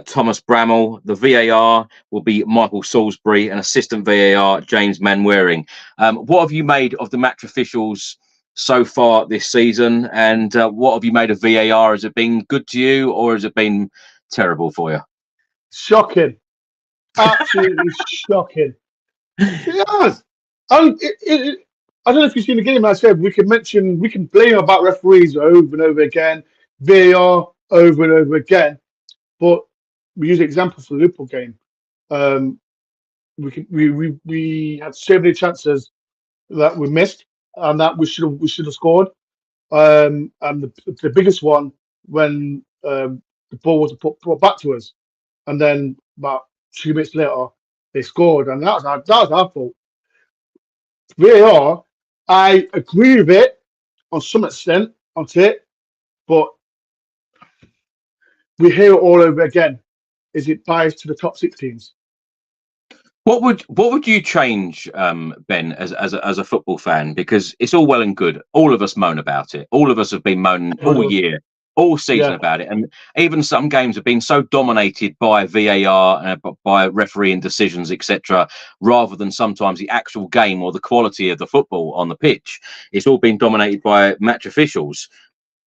Thomas Bramall. The VAR will be Michael Salisbury, and assistant VAR James Manwaring. What have you made of the match officials so far this season? And what have you made of VAR? Has it been good to you, or has it been terrible for you? Shocking. Absolutely shocking. Yes. I don't know if you've seen the game. I said we can blame about referees over and over again, VAR over and over again, but we use an example for the Liverpool game. We had so many chances that we missed, and that we should have scored. And the biggest one when the ball was brought back to us, and then about 2 minutes later they scored, and that was our fault. VAR, I agree with it on some extent on it, but we hear it all over again. Is it biased to the top 6 teams? What would you change, Ben, as a football fan? Because it's all well and good. All of us moan about it. All of us have been moaning all year, all season about it. And even some games have been so dominated by VAR and by refereeing decisions, etc., rather than sometimes the actual game or the quality of the football on the pitch. It's all been dominated by match officials.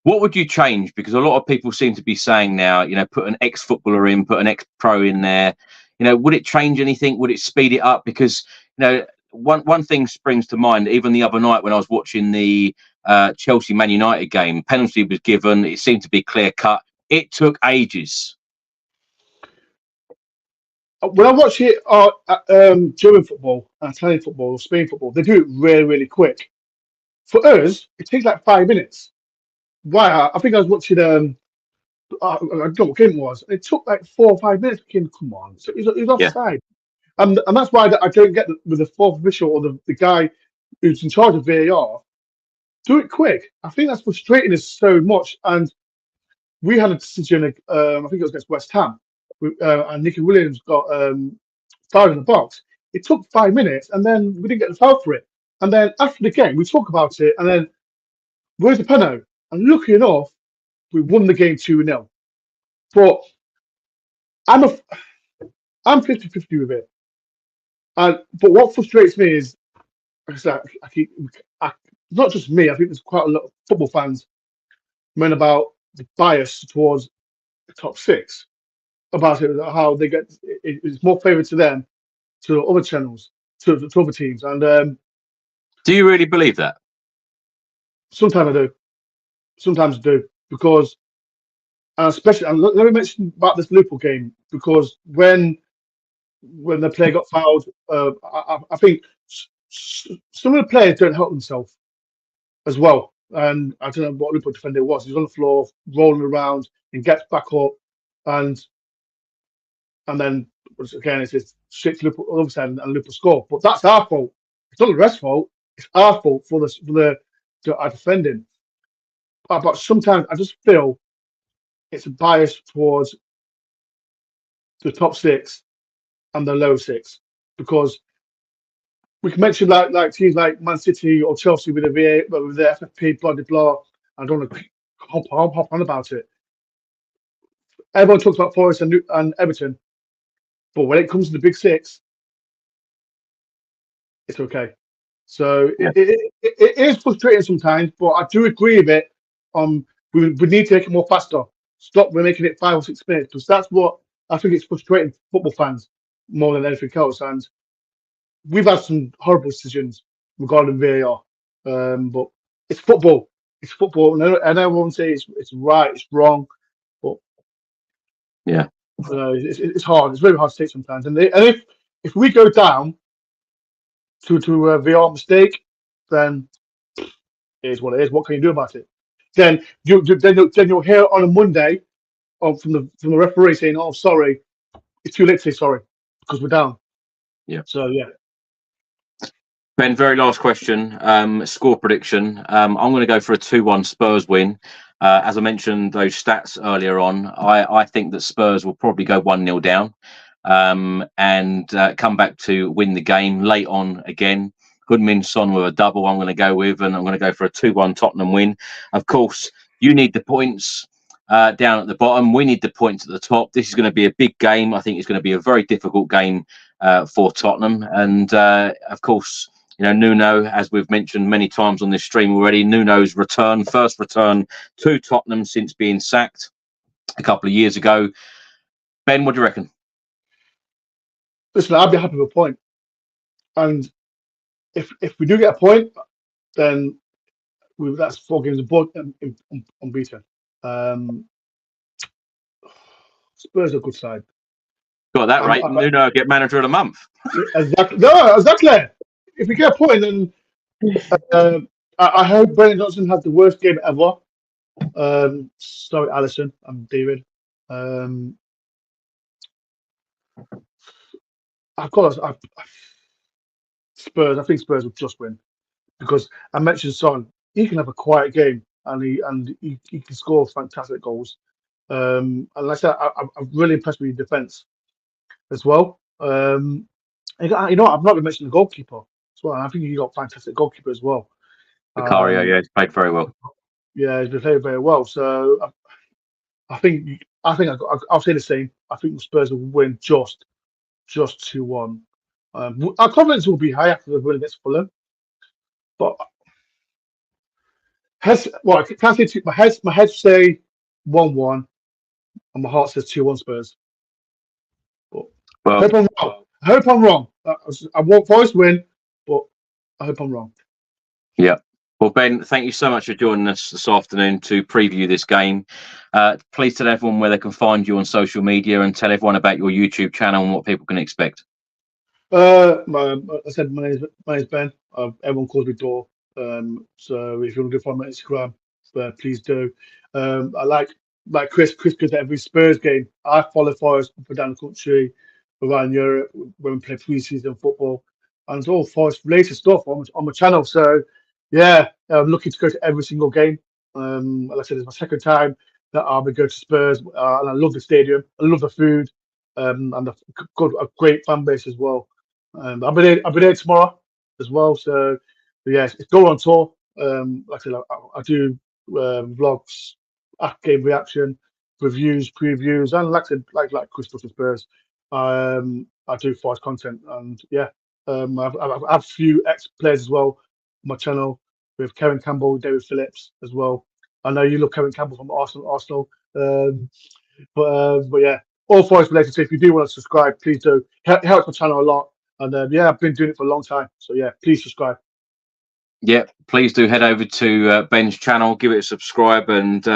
What would you change? Because a lot of people seem to be saying now, put an ex-footballer in, put an ex-pro in there. Would it change anything? Would it speed it up? Because, one thing springs to mind, even the other night when I was watching the Chelsea Man United game, penalty was given. It seemed to be clear cut. It took ages. When I watch it, German football, Italian football, Spain football, they do it really, really quick. For us, it takes like 5 minutes. Why? I think I was watching. I don't know what game it was. It took like 4 or 5 minutes. Come on, so he's offside, and that's why I don't get with the fourth official or the guy who's in charge of VAR. Do it quick. I think that's frustrating us so much. And we had a decision. I think it was against West Ham, and Nicky Williams got fouled in the box. It took 5 minutes, and then we didn't get the foul for it. And then after the game, we talk about it, and then where's the penalty? And lucky enough, we won the game 2-0. But I'm 50-50 with it. But what frustrates me is, not just me. I think there's quite a lot of football fans moan about the bias towards the top 6, about it, how they get it's more favored to them, to other channels, to other teams. And do you really believe that? Sometimes I do. Sometimes I do, because especially, and let me mention about this Liverpool game, because when the player got fouled, I think some of the players don't help themselves as well. And I don't know what Liverpool defender was. He's on the floor, rolling around, and gets back up, and then again it's just straight to Liverpool all of a sudden, and Liverpool score. But that's our fault. It's not the rest fault. It's our fault for our defending. But sometimes I just feel it's a bias towards the top 6 and the low 6, because we can mention like teams like Man City or Chelsea with the VA, with the FFP, blah blah blah. I don't want to hop on about it. Everyone talks about Forest and Everton, but when it comes to the big 6, it's okay. So it is frustrating sometimes, but I do agree with it. We need to make it more faster. Stop making it 5 or 6 minutes, because that's what I think it's frustrating football fans more than anything else. And we've had some horrible decisions regarding VAR, but it's football. It's football, and everyone says it's right, it's wrong, but it's hard. It's very hard to take sometimes. And if we go down to a VAR mistake, then it is what it is. What can you do about it? Then you'll hear on a Monday from the referee saying, "Oh, sorry, it's too late to say sorry because we're down." Yeah. So yeah. Ben, very last question. Score prediction. I'm going to go for a 2-1 Spurs win. As I mentioned those stats earlier on, I think that Spurs will probably go 1-0 down and come back to win the game late on again. Heung-min Son with a double I'm going to go with, and I'm going to go for a 2-1 Tottenham win. Of course, you need the points down at the bottom. We need the points at the top. This is going to be a big game. I think it's going to be a very difficult game for Tottenham. And, of course, You know, Nuno, as we've mentioned many times on this stream already, Nuno's first return to Tottenham since being sacked a couple of years ago. Ben, what do you reckon? Listen, I'd be happy with a point. And if we do get a point, then that's 4 games unbeaten. Spurs are a good side. Got that right. Nuno get manager of the month. Exactly. No, exactly. If we get a point, then I hope Brendan Johnson has the worst game ever. Sorry, Alison. I'm David. Spurs. I think Spurs will just win because I mentioned Son. He can have a quiet game and he can score fantastic goals. And like I said, I'm really impressed with your defense as well. You know, I've not even mentioned the goalkeeper as well. I think you got fantastic goalkeeper as well. Vicario, yeah, he's played very well. Yeah, he's been playing very well. So I think I'll say the same. I think the Spurs will win just 2-1. Our confidence will be high after the win against Fulham, but my head say 1-1, and my heart says 2-1 Spurs. But I hope I'm wrong. I hope I'm wrong. I want Forest win, but I hope I'm wrong. Yeah. Well, Ben, thank you so much for joining us this afternoon to preview this game. Please tell everyone where they can find you on social media and tell everyone about your YouTube channel and what people can expect. I said my name's Ben. Everyone calls me Dore. So if you want to go follow my Instagram, please do. I like Chris goes to every Spurs game. I follow Forest up and down the country, around Europe when we play pre-season football, and it's all Forest related stuff on my channel. So yeah, I'm looking to go to every single game. Like I said, it's my second time that I'll be going to Spurs, and I love the stadium. I love the food, and a great fan base as well. I'll be there tomorrow as well. So yes, it's Dore on tour. Like I said, I do vlogs, game reaction, reviews, previews, and like I said, like Chris does with Spurs, I do Forest content, and yeah, I've a few ex-players as well on my channel with Kevin Campbell, David Phillips as well. I know you love Kevin Campbell from Arsenal, but yeah, all Forest related. So if you do want to subscribe, please do. Helps my channel a lot. And yeah, I've been doing it for a long time. So yeah, please subscribe. Yeah, please do head over to Ben's channel, give it a subscribe, and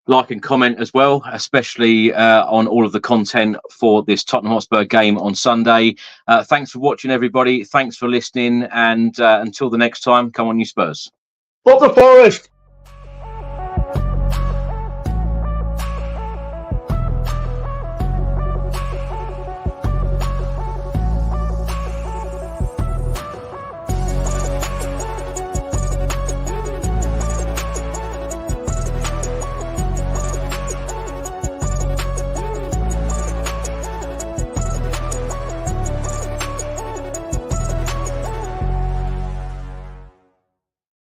like and comment as well, especially on all of the content for this Tottenham Hotspur game on Sunday. Thanks for watching, everybody. Thanks for listening. And until the next time, come on, you Spurs. Up the Forest!